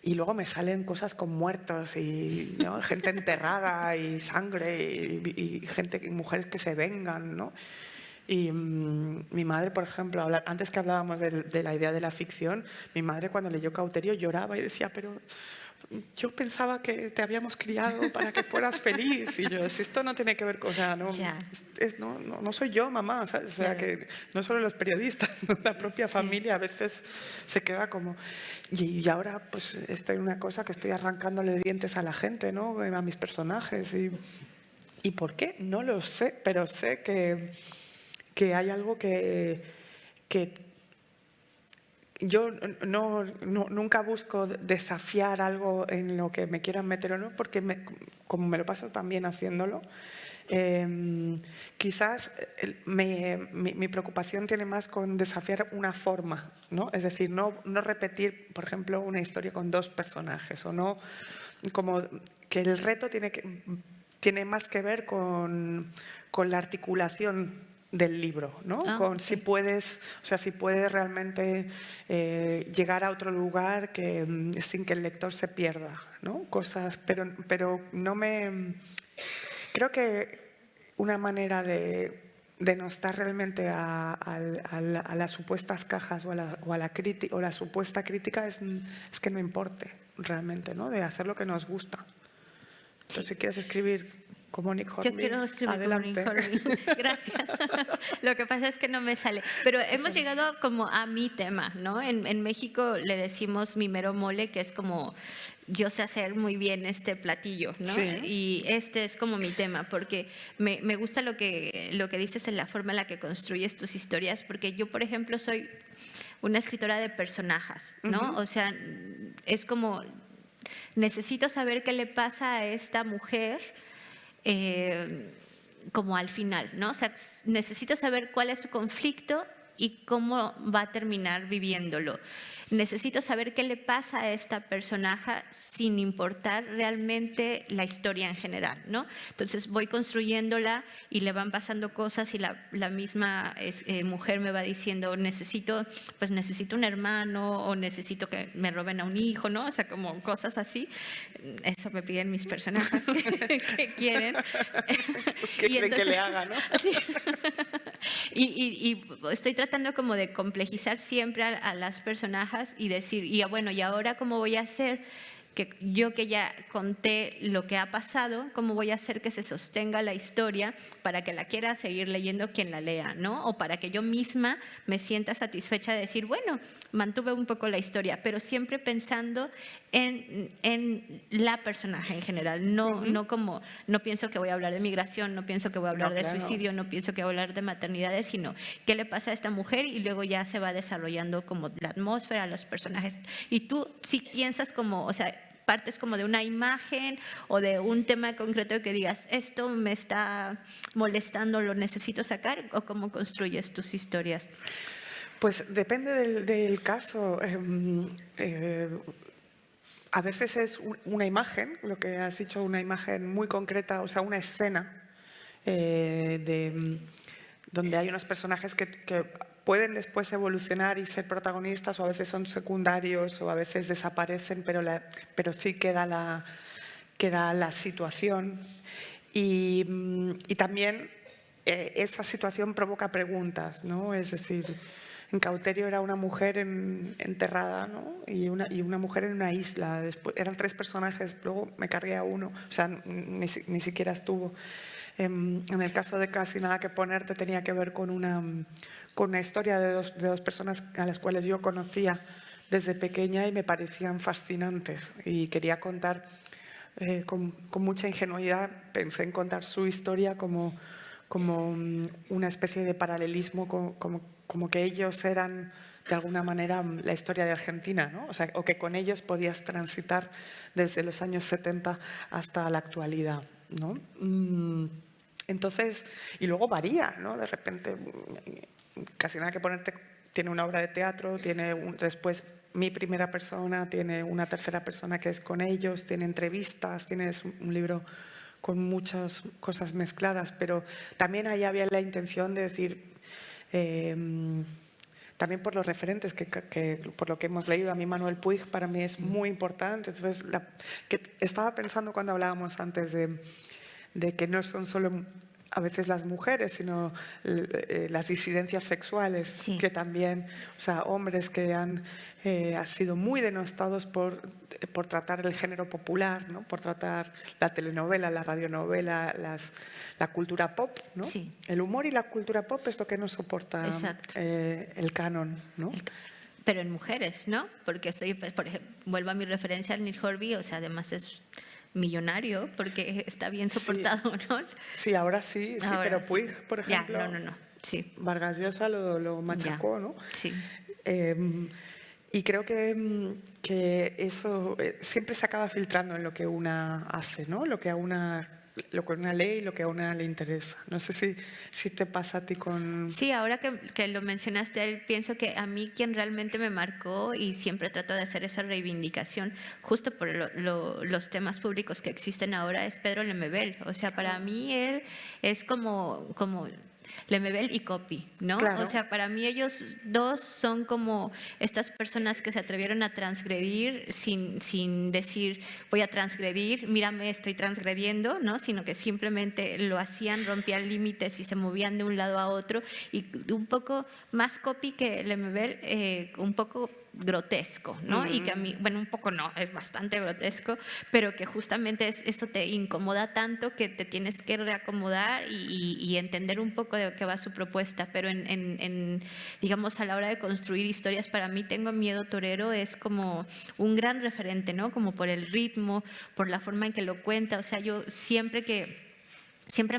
Y luego me salen cosas con muertos y, ¿no? gente enterrada y sangre y mujeres que se vengan, ¿no? Y mi madre, por ejemplo, antes que hablábamos de la idea de la ficción, mi madre cuando leyó Cauterio lloraba y decía, pero yo pensaba que te habíamos criado para que fueras feliz. Y yo, si esto no tiene que ver con... O sea, no soy yo, mamá. ¿Sabes? O sea, que no solo los periodistas, ¿no? La propia familia a veces se queda como... Y ahora pues estoy en una cosa que estoy arrancándole dientes a la gente, ¿no? A mis personajes. ¿Y por qué? No lo sé, pero sé que hay algo que yo nunca busco desafiar algo en lo que me quieran meter o no, porque como me lo paso también haciéndolo, quizás mi preocupación tiene más con desafiar una forma, ¿no? Es decir, no repetir, por ejemplo, una historia con dos personajes, o no, como que el reto tiene más que ver con la articulación del libro, ¿no? Con si puedes realmente llegar a otro lugar sin que el lector se pierda, ¿no? Cosas, pero no me... Creo que una manera de denostar realmente a las supuestas cajas o a la supuesta crítica es que no importe realmente, ¿no? De hacer lo que nos gusta. Entonces, si quieres escribir como Nick Hornby, yo quiero escribir adelante. como Nick Hornby. Gracias. Lo que pasa es que no me sale. Pero hemos llegado como a mi tema, ¿no? En México le decimos mi mero mole, que es como yo sé hacer muy bien este platillo, ¿no? Sí. Y este es como mi tema, porque me gusta lo que dices en la forma en la que construyes tus historias, porque yo, por ejemplo, soy una escritora de personajes, ¿no? O sea, es como necesito saber qué le pasa a esta mujer como al final, ¿no? O sea, necesito saber cuál es su conflicto y cómo va a terminar viviéndolo. Necesito saber qué le pasa a esta personaje sin importar realmente la historia en general, ¿no? Entonces voy construyéndola y le van pasando cosas y la misma mujer me va diciendo necesito un hermano o necesito que me roben a un hijo, ¿no? O sea, como cosas así. Eso me piden mis personajes que quieren. ¿Qué quieren que le haga, no? Sí. Y estoy tratando como de complejizar siempre a las personajes y decir, y bueno, ¿y ahora cómo voy a hacer que yo que ya conté lo que ha pasado, cómo voy a hacer que se sostenga la historia para que la quiera seguir leyendo quien la lea, ¿no? O para que yo misma me sienta satisfecha de decir, bueno, mantuve un poco la historia, pero siempre pensando en la personaje en general, no pienso que voy a hablar de migración, no pienso que voy a hablar de suicidio, no pienso que voy a hablar de maternidades, sino qué le pasa a esta mujer y luego ya se va desarrollando como la atmósfera, los personajes. Y tú sí piensas como, o sea, partes como de una imagen o de un tema concreto que digas, esto me está molestando, lo necesito sacar, o cómo construyes tus historias. Pues depende del caso. A veces es una imagen, lo que has dicho, una imagen muy concreta, o sea, una escena donde hay unos personajes que pueden después evolucionar y ser protagonistas, o a veces son secundarios, o a veces desaparecen, pero sí queda la situación. Y también esa situación provoca preguntas, ¿no? Es decir, en Cauterio era una mujer enterrada, ¿no? y una mujer en una isla. Después, eran 3 personajes, luego me cargué a uno, o sea, ni siquiera estuvo. En el caso de Casi nada que ponerte tenía que ver con una historia de dos personas a las cuales yo conocía desde pequeña y me parecían fascinantes. Y quería contar, con mucha ingenuidad, pensé en contar su historia como una especie de paralelismo, como que ellos eran de alguna manera la historia de Argentina, ¿no? O sea, o que con ellos podías transitar desde los años 70 hasta la actualidad, ¿no? Entonces, y luego varía, ¿no? De repente, Casi nada que ponerte tiene una obra de teatro, tiene después mi primera persona, tiene una tercera persona que es con ellos, tiene entrevistas, tienes un libro con muchas cosas mezcladas, pero también ahí había la intención de decir, también por los referentes, por lo que hemos leído, a mí Manuel Puig para mí es muy importante. Entonces, que estaba pensando cuando hablábamos antes de que no son solo a veces las mujeres, sino las disidencias sexuales, Sí. que también, o sea, hombres que han sido muy denostados por tratar el género popular, ¿no? Por tratar la telenovela, la radionovela, la cultura pop, ¿no? Sí. El humor y la cultura pop es lo que no soporta el canon, ¿no? Pero en mujeres, ¿no? Porque por ejemplo, vuelvo a mi referencia al Neil Horby, o sea, además es millonario porque está bien soportado, ¿no? Sí, ahora sí, Ahora pero sí. Puig, por ejemplo, Ya, no, sí. Vargas Llosa lo machacó, Ya. ¿no? Sí. Y creo que eso siempre se acaba filtrando en lo que una hace, ¿no? Lo que una lee y lo que a una le interesa. No sé si te pasa a ti con... Sí, ahora que lo mencionaste, pienso que a mí quien realmente me marcó, y siempre trato de hacer esa reivindicación, justo por los temas públicos que existen ahora, es Pedro Lemebel. O sea, para mí él es como Lemebel y Copy, ¿no? Claro. O sea, para mí ellos dos son como estas personas que se atrevieron a transgredir sin decir voy a transgredir, mírame, estoy transgrediendo, ¿no? Sino que simplemente lo hacían, rompían límites y se movían de un lado a otro, y un poco más Copy que Lemebel, un poco grotesco, ¿no? Y que a mí, bueno, un poco no, es bastante grotesco, pero que justamente eso te incomoda tanto que te tienes que reacomodar y entender un poco de qué va su propuesta. Pero digamos, a la hora de construir historias, para mí Tengo Miedo Torero es como un gran referente, ¿no? Como por el ritmo, por la forma en que lo cuenta. O sea, yo siempre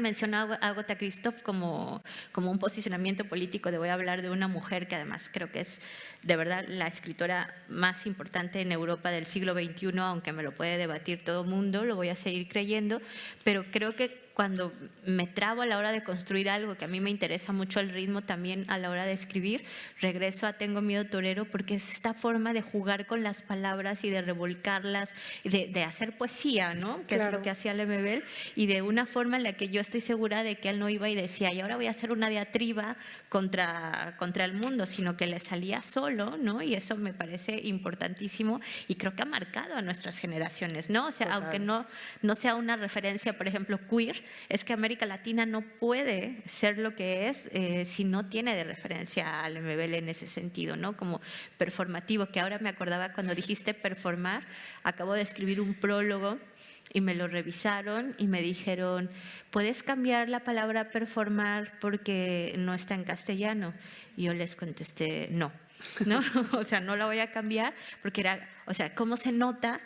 menciono a Agatha Christoph como un posicionamiento político de voy a hablar de una mujer que además creo que es de verdad la escritora más importante en Europa del siglo XXI, aunque me lo puede debatir todo el mundo, lo voy a seguir creyendo, pero creo que cuando me trabo a la hora de construir algo, que a mí me interesa mucho el ritmo también a la hora de escribir, regreso a Tengo Miedo Torero, porque es esta forma de jugar con las palabras y de revolcarlas, de hacer poesía, ¿no? Que Claro. es lo que hacía Lemebel, y de una forma en la que yo estoy segura de que él no iba y decía, y ahora voy a hacer una diatriba contra el mundo, sino que le salía solo, ¿no? Y eso me parece importantísimo y creo que ha marcado a nuestras generaciones, ¿no? O sea, Total. aunque no sea una referencia, por ejemplo, queer, es que América Latina no puede ser lo que es si no tiene de referencia a Lemebel en ese sentido, ¿no? Como performativo, que ahora me acordaba cuando dijiste performar, acabo de escribir un prólogo y me lo revisaron y me dijeron, ¿puedes cambiar la palabra performar porque no está en castellano? Y yo les contesté, no, o sea, no la voy a cambiar porque o sea, ¿cómo se nota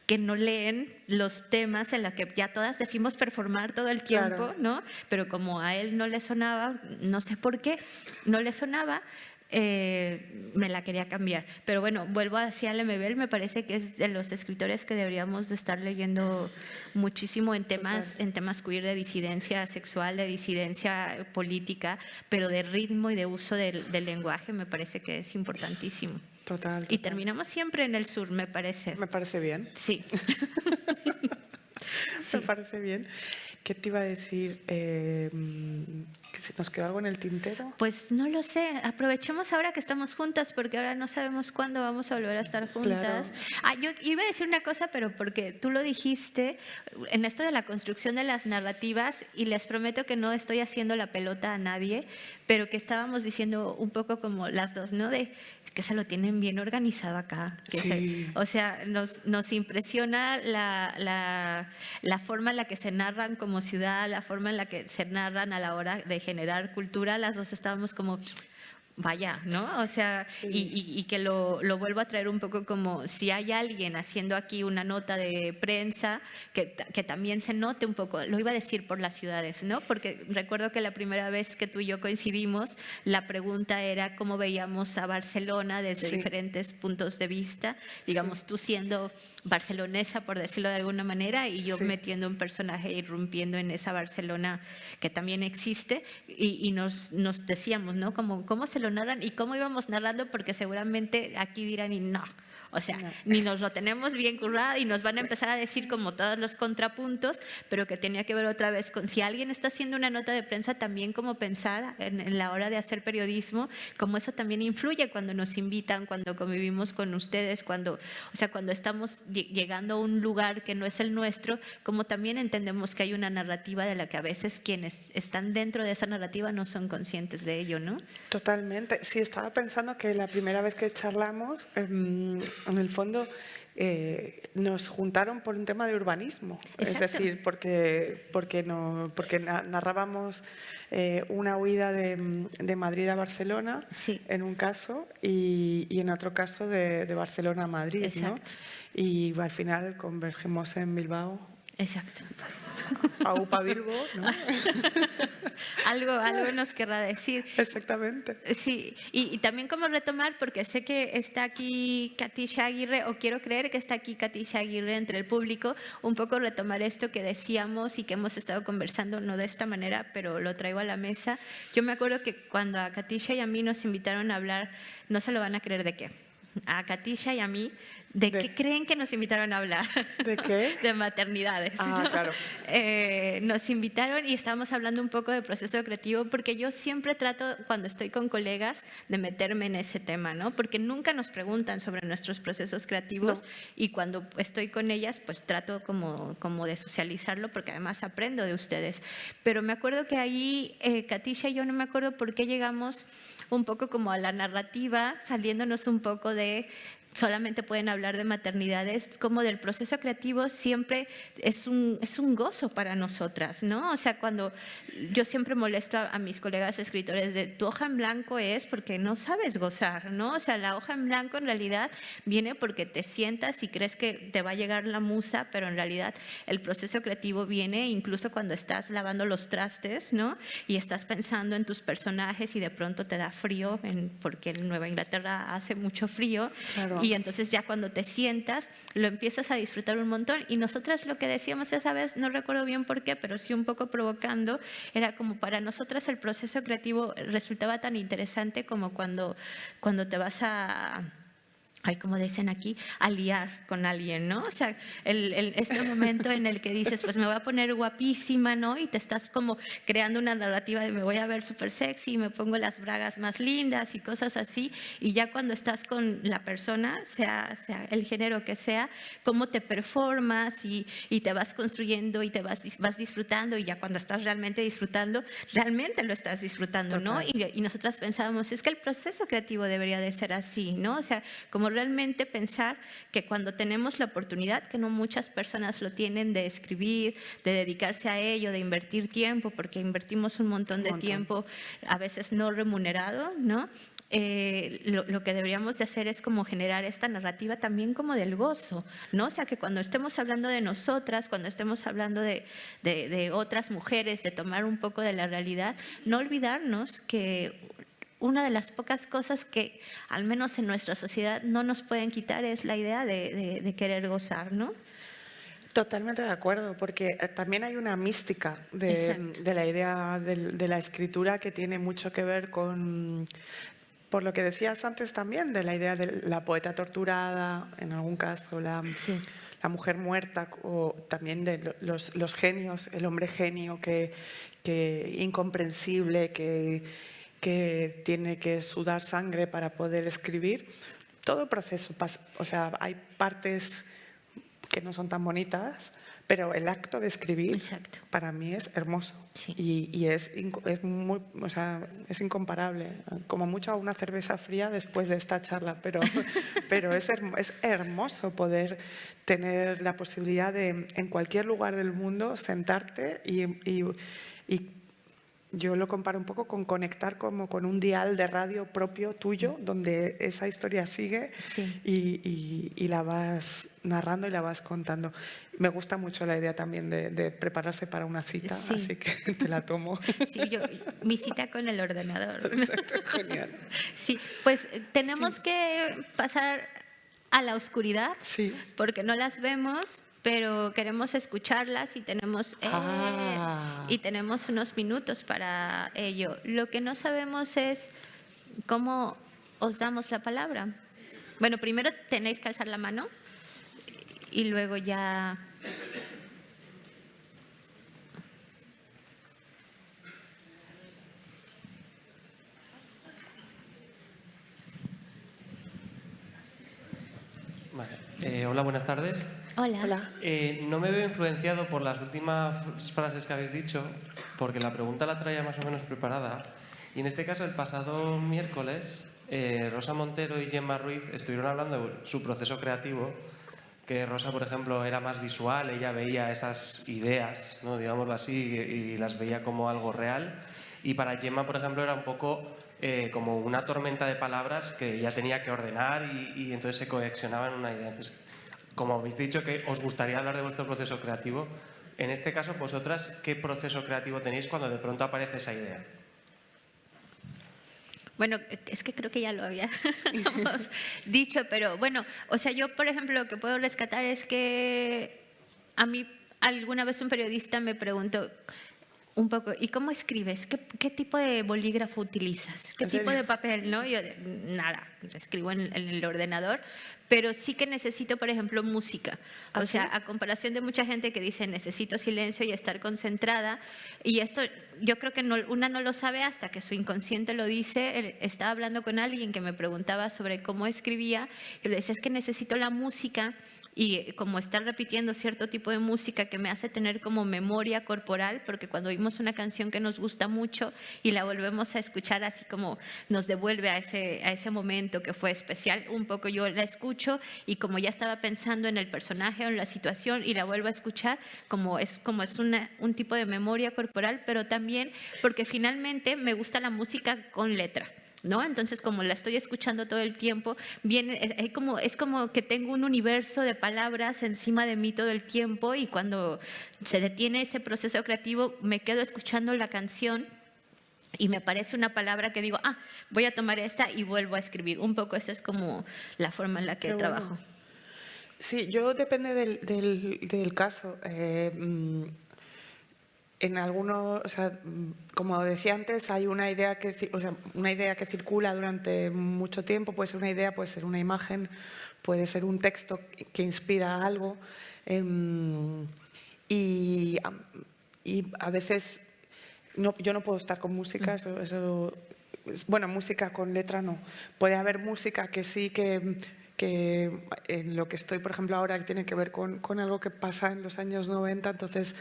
que no leen los temas en los que ya todas decimos performar todo el tiempo, Claro. ¿no? Pero como a él no le sonaba, no sé por qué, no le sonaba, me la quería cambiar. Pero bueno, vuelvo hacia Lemebel, me parece que es de los escritores que deberíamos de estar leyendo muchísimo en temas queer, de disidencia sexual, de disidencia política, pero de ritmo y de uso del lenguaje, me parece que es importantísimo. Total. Y terminamos siempre en el sur, me parece. Me parece bien. Sí. Sí. Me parece bien. ¿Qué te iba a decir? ¿Que se nos quedó algo en el tintero? Pues no lo sé. Aprovechemos ahora que estamos juntas, porque ahora no sabemos cuándo vamos a volver a estar juntas. Claro. Yo iba a decir una cosa, pero porque tú lo dijiste, en esto de la construcción de las narrativas, y les prometo que no estoy haciendo la pelota a nadie, pero que estábamos diciendo un poco como las dos, ¿no? De que se lo tienen bien organizado acá. Que sí. o sea, nos impresiona la forma en la que se narran como ciudad, la forma en la que se narran a la hora de generar cultura. Las dos estábamos como, vaya, ¿no? O sea, sí. y que lo vuelvo a traer un poco como si hay alguien haciendo aquí una nota de prensa, que también se note un poco, lo iba a decir por las ciudades, ¿no? Porque recuerdo que la primera vez que tú y yo coincidimos, la pregunta era cómo veíamos a Barcelona desde diferentes puntos de vista, digamos, tú siendo barcelonesa, por decirlo de alguna manera, y yo metiendo un personaje, irrumpiendo en esa Barcelona que también existe, y nos decíamos, ¿no? Como, ¿cómo se lo narran y cómo íbamos narrando? Porque seguramente aquí dirán y no. O sea, ni nos lo tenemos bien currado y nos van a empezar a decir como todos los contrapuntos, pero que tenía que ver otra vez con si alguien está haciendo una nota de prensa, también como pensar en la hora de hacer periodismo, como eso también influye cuando nos invitan, cuando convivimos con ustedes, cuando estamos llegando a un lugar que no es el nuestro, como también entendemos que hay una narrativa de la que a veces quienes están dentro de esa narrativa no son conscientes de ello, ¿no? Totalmente. Sí, estaba pensando que la primera vez que charlamos, en el fondo, nos juntaron por un tema de urbanismo. Exacto. Es decir, porque narrábamos una huida de Madrid a Barcelona, en un caso, y en otro caso de Barcelona a Madrid, ¿no? Y al final convergemos en Bilbao. Exacto. Aupa Bilbo, ¿no? algo nos querrá decir. Exactamente. Sí, y también como retomar, porque sé que está aquí Katisha Aguirre, o quiero creer que está aquí Katisha Aguirre entre el público, un poco retomar esto que decíamos y que hemos estado conversando, no de esta manera, pero lo traigo a la mesa. Yo me acuerdo que cuando a Katisha y a mí nos invitaron a hablar, no se lo van a creer de qué, a Katisha y a mí, ¿De qué creen que nos invitaron a hablar? ¿De qué? De maternidades. Ah, ¿no? claro. Nos invitaron y estábamos hablando un poco de proceso creativo, porque yo siempre trato, cuando estoy con colegas, de meterme en ese tema, ¿no? Porque nunca nos preguntan sobre nuestros procesos creativos, y cuando estoy con ellas, pues trato como de socializarlo, porque además aprendo de ustedes. Pero me acuerdo que ahí, Katisha y yo, no me acuerdo por qué llegamos un poco como a la narrativa, saliéndonos un poco de solamente pueden hablar de maternidades, como del proceso creativo siempre es un gozo para nosotras, ¿no? O sea, cuando yo siempre molesto a mis colegas escritores de tu hoja en blanco es porque no sabes gozar, ¿no? O sea, la hoja en blanco en realidad viene porque te sientas y crees que te va a llegar la musa, pero en realidad el proceso creativo viene incluso cuando estás lavando los trastes, ¿no? Y estás pensando en tus personajes y de pronto te da frío, porque en Nueva Inglaterra hace mucho frío. Claro. Y entonces ya cuando te sientas lo empiezas a disfrutar un montón. Y nosotras lo que decíamos esa vez, no recuerdo bien por qué, pero sí un poco provocando, era como para nosotras el proceso creativo resultaba tan interesante como cuando te vas como dicen aquí, a liar con alguien, ¿no? O sea, este momento en el que dices, pues me voy a poner guapísima, ¿no? Y te estás como creando una narrativa de me voy a ver súper sexy, me pongo las bragas más lindas y cosas así, y ya cuando estás con la persona, sea el género que sea, cómo te performas y te vas construyendo y te vas disfrutando, y ya cuando estás realmente disfrutando, realmente lo estás disfrutando, ¿no? Y nosotras pensábamos, es que el proceso creativo debería de ser así, ¿no? O sea, como realmente pensar que cuando tenemos la oportunidad, que no muchas personas lo tienen, de escribir, de dedicarse a ello, de invertir tiempo, porque invertimos un montón de tiempo, a veces no remunerado, ¿no? Lo que deberíamos de hacer es como generar esta narrativa también como del gozo, ¿no? O sea, que cuando estemos hablando de nosotras, cuando estemos hablando de otras mujeres, de tomar un poco de la realidad, no olvidarnos que una de las pocas cosas que, al menos en nuestra sociedad, no nos pueden quitar es la idea de querer gozar, ¿no? Totalmente de acuerdo, porque también hay una mística de la idea de la escritura que tiene mucho que ver con, por lo que decías antes también, de la idea de la poeta torturada, en algún caso la mujer muerta, o también de los genios, el hombre genio que incomprensible, que tiene que sudar sangre para poder escribir. Todo proceso pasa, o sea, hay partes que no son tan bonitas, pero el acto de escribir para mí es hermoso. Sí. Y es muy, o sea, es incomparable. Como mucho a una cerveza fría después de esta charla, pero es hermoso poder tener la posibilidad de, en cualquier lugar del mundo, sentarte y yo lo comparo un poco con conectar como con un dial de radio propio tuyo, donde esa historia sigue y la vas narrando y la vas contando. Me gusta mucho la idea también de prepararse para una cita, así que te la tomo. Sí, mi cita con el ordenador. Exacto, genial. Sí, pues tenemos que pasar a la oscuridad, porque no las vemos, pero queremos escucharlas y tenemos unos minutos para ello. Lo que no sabemos es cómo os damos la palabra. Bueno, primero tenéis que alzar la mano y luego ya... Vale. Hola, buenas tardes. Hola. No me veo influenciado por las últimas frases que habéis dicho, porque la pregunta la traía más o menos preparada. Y en este caso, el pasado miércoles, Rosa Montero y Gemma Ruiz estuvieron hablando de su proceso creativo, que Rosa, por ejemplo, era más visual, ella veía esas ideas, ¿no? Digámoslo así, y las veía como algo real. Y para Gemma, por ejemplo, era un poco como una tormenta de palabras que ella tenía que ordenar y entonces se coleccionaba en una idea. Entonces, como habéis dicho que os gustaría hablar de vuestro proceso creativo, en este caso, vosotras, ¿qué proceso creativo tenéis cuando de pronto aparece esa idea? Bueno, es que creo que ya lo habíamos dicho, pero bueno, o sea, yo, por ejemplo, lo que puedo rescatar es que a mí alguna vez un periodista me preguntó un poco, ¿y cómo escribes? ¿Qué tipo de bolígrafo utilizas? ¿Qué tipo de papel? ¿No? Yo, nada, escribo en el ordenador, pero sí que necesito, por ejemplo, música. O sea, a comparación de mucha gente que dice necesito silencio y estar concentrada, y esto yo creo que una no lo sabe hasta que su inconsciente lo dice. Estaba hablando con alguien que me preguntaba sobre cómo escribía, y le decía, es que necesito la música, y como estar repitiendo cierto tipo de música que me hace tener como memoria corporal, porque cuando oímos una canción que nos gusta mucho y la volvemos a escuchar, así como nos devuelve a ese momento que fue especial, un poco yo la escucho y como ya estaba pensando en el personaje o en la situación y la vuelvo a escuchar, como es un tipo de memoria corporal, pero también porque finalmente me gusta la música con letra, ¿no? Entonces, como la estoy escuchando todo el tiempo, es como que tengo un universo de palabras encima de mí todo el tiempo, y cuando se detiene ese proceso creativo me quedo escuchando la canción y me aparece una palabra que digo, voy a tomar esta y vuelvo a escribir. Un poco eso es como la forma en la que trabajo. Sí, yo depende del caso. En algunos, o sea, como decía antes, hay una idea que circula durante mucho tiempo. Puede ser una idea, puede ser una imagen, puede ser un texto que inspira algo. Y a veces yo no puedo estar con música. Bueno, música con letra no. Puede haber música que sí que en lo que estoy, por ejemplo, ahora, que tiene que ver con algo que pasa en los años 90, entonces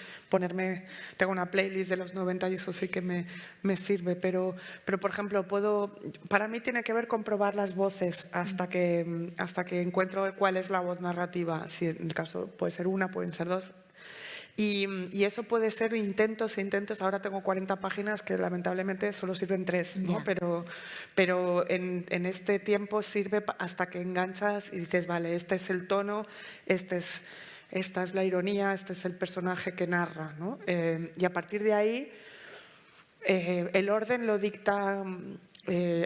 tengo una playlist de los 90 y eso sí que me sirve, pero por ejemplo, para mí tiene que ver con probar las voces hasta que encuentro cuál es la voz narrativa. Si en el caso puede ser una, pueden ser dos. Y eso puede ser intentos. Ahora tengo 40 páginas que lamentablemente solo sirven 3, ¿no? Pero en este tiempo sirve hasta que enganchas y dices, vale, este es el tono, esta es la ironía, este es el personaje que narra, ¿no? Y a partir de ahí el orden lo dicta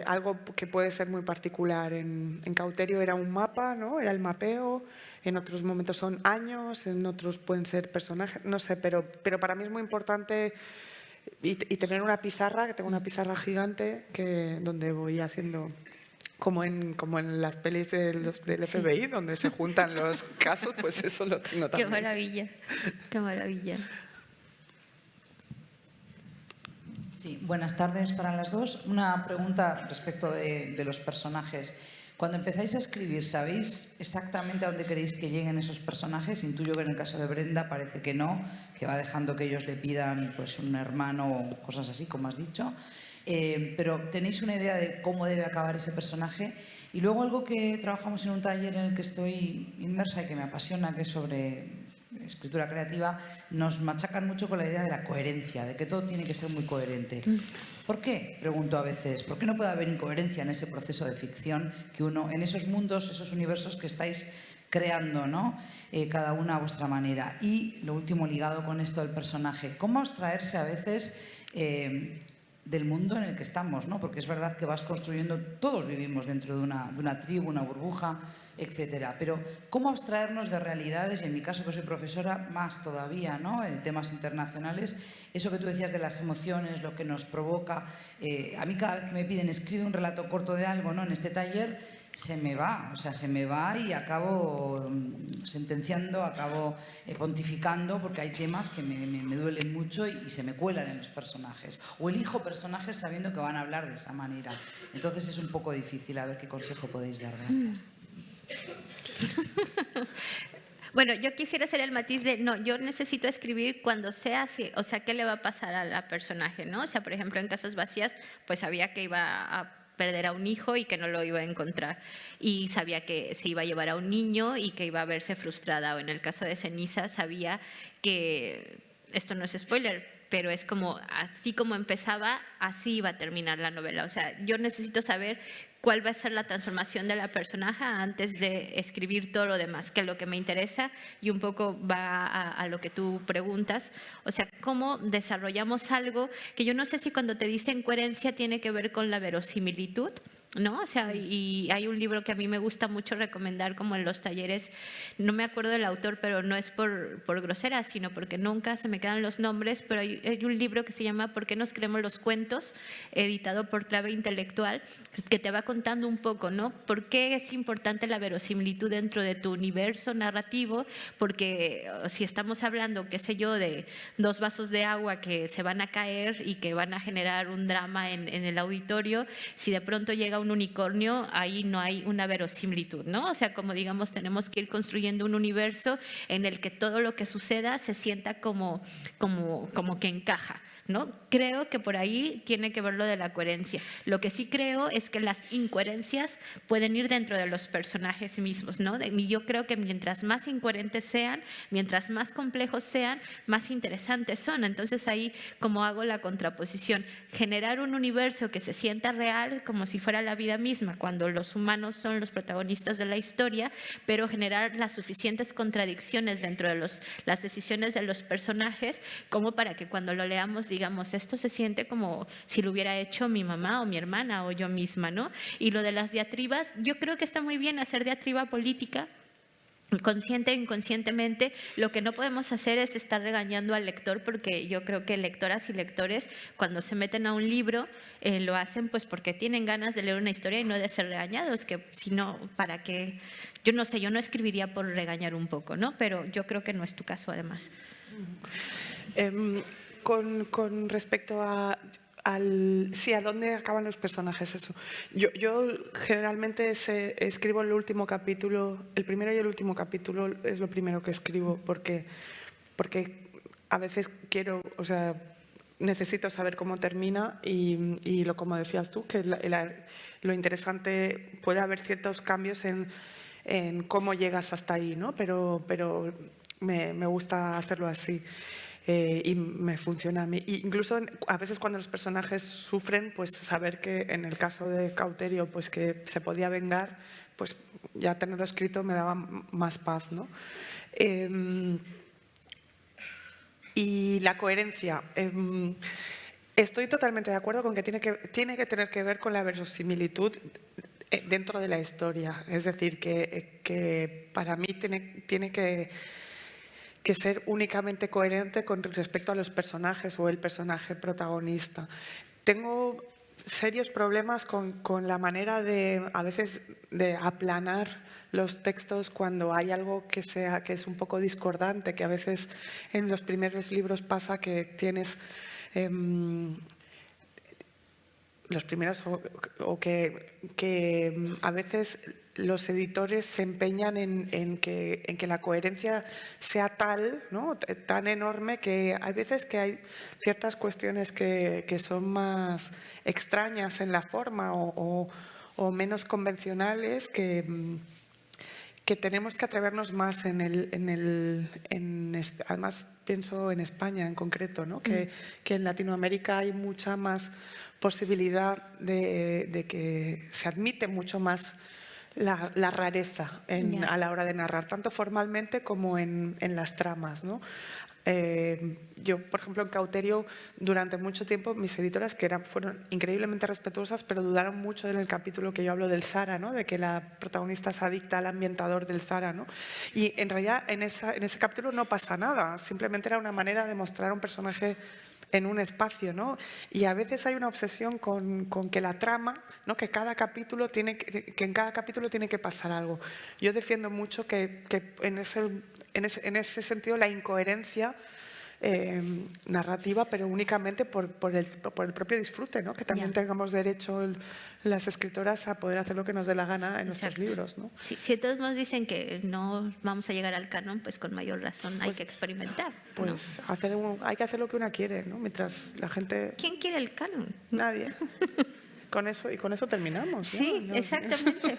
algo que puede ser muy particular. En Cauterio era un mapa, ¿no? Era el mapeo, en otros momentos son años, en otros pueden ser personajes, no sé, pero para mí es muy importante y tener una pizarra, que tengo una pizarra gigante donde voy haciendo, como en las pelis del FBI, donde se juntan los casos, pues eso lo tengo también. Qué maravilla, qué maravilla. Sí, buenas tardes para las dos. Una pregunta respecto de los personajes. Cuando empezáis a escribir, ¿sabéis exactamente a dónde queréis que lleguen esos personajes? Intuyo que en el caso de Brenda parece que no, que va dejando que ellos le pidan pues, un hermano o cosas así, como has dicho. Pero ¿tenéis una idea de cómo debe acabar ese personaje? Y luego algo que trabajamos en un taller en el que estoy inmersa y que me apasiona, que es sobre escritura creativa, nos machacan mucho con la idea de la coherencia, de que todo tiene que ser muy coherente. ¿Por qué? Pregunto a veces. ¿Por qué no puede haber incoherencia en ese proceso de ficción que uno, en esos mundos, esos universos que estáis creando, ¿no? Cada una a vuestra manera? Y lo último, ligado con esto del personaje, ¿cómo abstraerse a veces del mundo en el que estamos, ¿no? Porque es verdad que vas construyendo, todos vivimos dentro de una tribu, una burbuja, etcétera. Pero ¿cómo abstraernos de realidades? Y en mi caso, que soy profesora, más todavía, ¿no? En temas internacionales, eso que tú decías de las emociones, lo que nos provoca. A mí cada vez que me piden escribe un relato corto de algo, ¿no? En este taller se me va, o sea, se me va y acabo sentenciando, acabo pontificando, porque hay temas que me duelen mucho y se me cuelan en los personajes. O elijo personajes sabiendo que van a hablar de esa manera. Entonces es un poco difícil, a ver qué consejo podéis dar. Gracias. Bueno, yo quisiera hacer el matiz de, no, yo necesito escribir cuando sea así, o sea, ¿qué le va a pasar a la personaje, no? O sea, por ejemplo, en Casas Vacías, pues sabía que iba a perder a un hijo y que no lo iba a encontrar. Y sabía que se iba a llevar a un niño y que iba a verse frustrada. O en el caso de Ceniza, sabía que, esto no es spoiler, pero es como, así como empezaba, así iba a terminar la novela. O sea, yo necesito saber cuál va a ser la transformación de la personaje antes de escribir todo lo demás, que es lo que me interesa y un poco va a lo que tú preguntas. O sea, cómo desarrollamos algo que yo no sé si cuando te dicen coherencia tiene que ver con la verosimilitud, ¿no? O sea, y hay un libro que a mí me gusta mucho recomendar como en los talleres, no me acuerdo del autor, pero no es por grosera, sino porque nunca se me quedan los nombres, pero hay un libro que se llama ¿Por qué nos creemos los cuentos?, editado por Clave Intelectual, que te va contando un poco, ¿no? ¿Por qué es importante la verosimilitud dentro de tu universo narrativo? Porque si estamos hablando, qué sé yo, de 2 vasos de agua que se van a caer y que van a generar un drama en el auditorio, si de pronto llega un unicornio, ahí no hay una verosimilitud, ¿no? O sea, como digamos, tenemos que ir construyendo un universo en el que todo lo que suceda se sienta como que encaja, ¿no? Creo que por ahí tiene que ver lo de la coherencia. Lo que sí creo es que las incoherencias pueden ir dentro de los personajes mismos, ¿no? Y yo creo que mientras más incoherentes sean, mientras más complejos sean, más interesantes son. Entonces ahí, como hago la contraposición, generar un universo que se sienta real, como si fuera la vida misma, cuando los humanos son los protagonistas de la historia, pero generar las suficientes contradicciones dentro de las decisiones de los personajes, como para que cuando lo leamos digamos, esto se siente como si lo hubiera hecho mi mamá o mi hermana o yo misma, ¿no? Y lo de las diatribas, yo creo que está muy bien hacer diatriba política, consciente e inconscientemente. Lo que no podemos hacer es estar regañando al lector, porque yo creo que lectoras y lectores cuando se meten a un libro lo hacen pues porque tienen ganas de leer una historia y no de ser regañados, que si no, ¿para qué? Yo no sé, yo no escribiría por regañar un poco, ¿no? Pero yo creo que no es tu caso además. Con respecto a dónde acaban los personajes, eso. Yo generalmente escribo el último capítulo, el primero y el último capítulo es lo primero que escribo, porque a veces quiero, o sea, necesito saber cómo termina y como decías tú, que lo interesante, puede haber ciertos cambios en cómo llegas hasta ahí, ¿no? Pero me gusta hacerlo así. Y me funciona a mí. Incluso a veces cuando los personajes sufren, pues saber que en el caso de Cauterio, pues que se podía vengar, pues ya tenerlo escrito me daba más paz, ¿no? Y la coherencia. Estoy totalmente de acuerdo con que tiene que tener que ver con la verosimilitud dentro de la historia. Es decir, que para mí tiene que ser únicamente coherente con respecto a los personajes o el personaje protagonista. Tengo serios problemas con la manera a veces de aplanar los textos cuando hay algo que es un poco discordante, que a veces en los primeros libros pasa que tienes los primeros o que a veces los editores se empeñan en que la coherencia sea tal, ¿no?, tan enorme, que hay veces que hay ciertas cuestiones que son más extrañas en la forma o menos convencionales que tenemos que atrevernos más además pienso en España en concreto, ¿no? Que en Latinoamérica hay mucha más posibilidad de que se admite mucho más la rareza a la hora de narrar, tanto formalmente como en las tramas, ¿no? Yo, por ejemplo, en Cauterio, durante mucho tiempo, mis editoras, que fueron increíblemente respetuosas, pero dudaron mucho en el capítulo que yo hablo del Zara, ¿no?, de que la protagonista se adicta al ambientador del Zara, ¿no? Y en realidad en ese capítulo no pasa nada, simplemente era una manera de mostrar un personaje en un espacio, ¿no? Y a veces hay una obsesión con que la trama, ¿no?, que cada capítulo que en cada capítulo tiene que pasar algo. Yo defiendo mucho que en ese sentido la incoherencia narrativa, pero únicamente por el propio disfrute, ¿no?, que también tengamos derecho las escritoras a poder hacer lo que nos dé la gana en nuestros libros, ¿no? Si todos nos dicen que no vamos a llegar al canon, pues con mayor razón hay que experimentar, ¿no? Pues hay que hacer lo que una quiere, ¿no? Mientras la gente... ¿Quién quiere el canon? Nadie. Con eso terminamos. Sí, ¿no? Exactamente.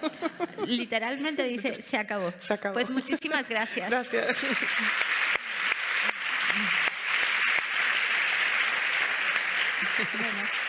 Literalmente dice, se acabó. Se acabó. Pues muchísimas gracias. Gracias. Bueno.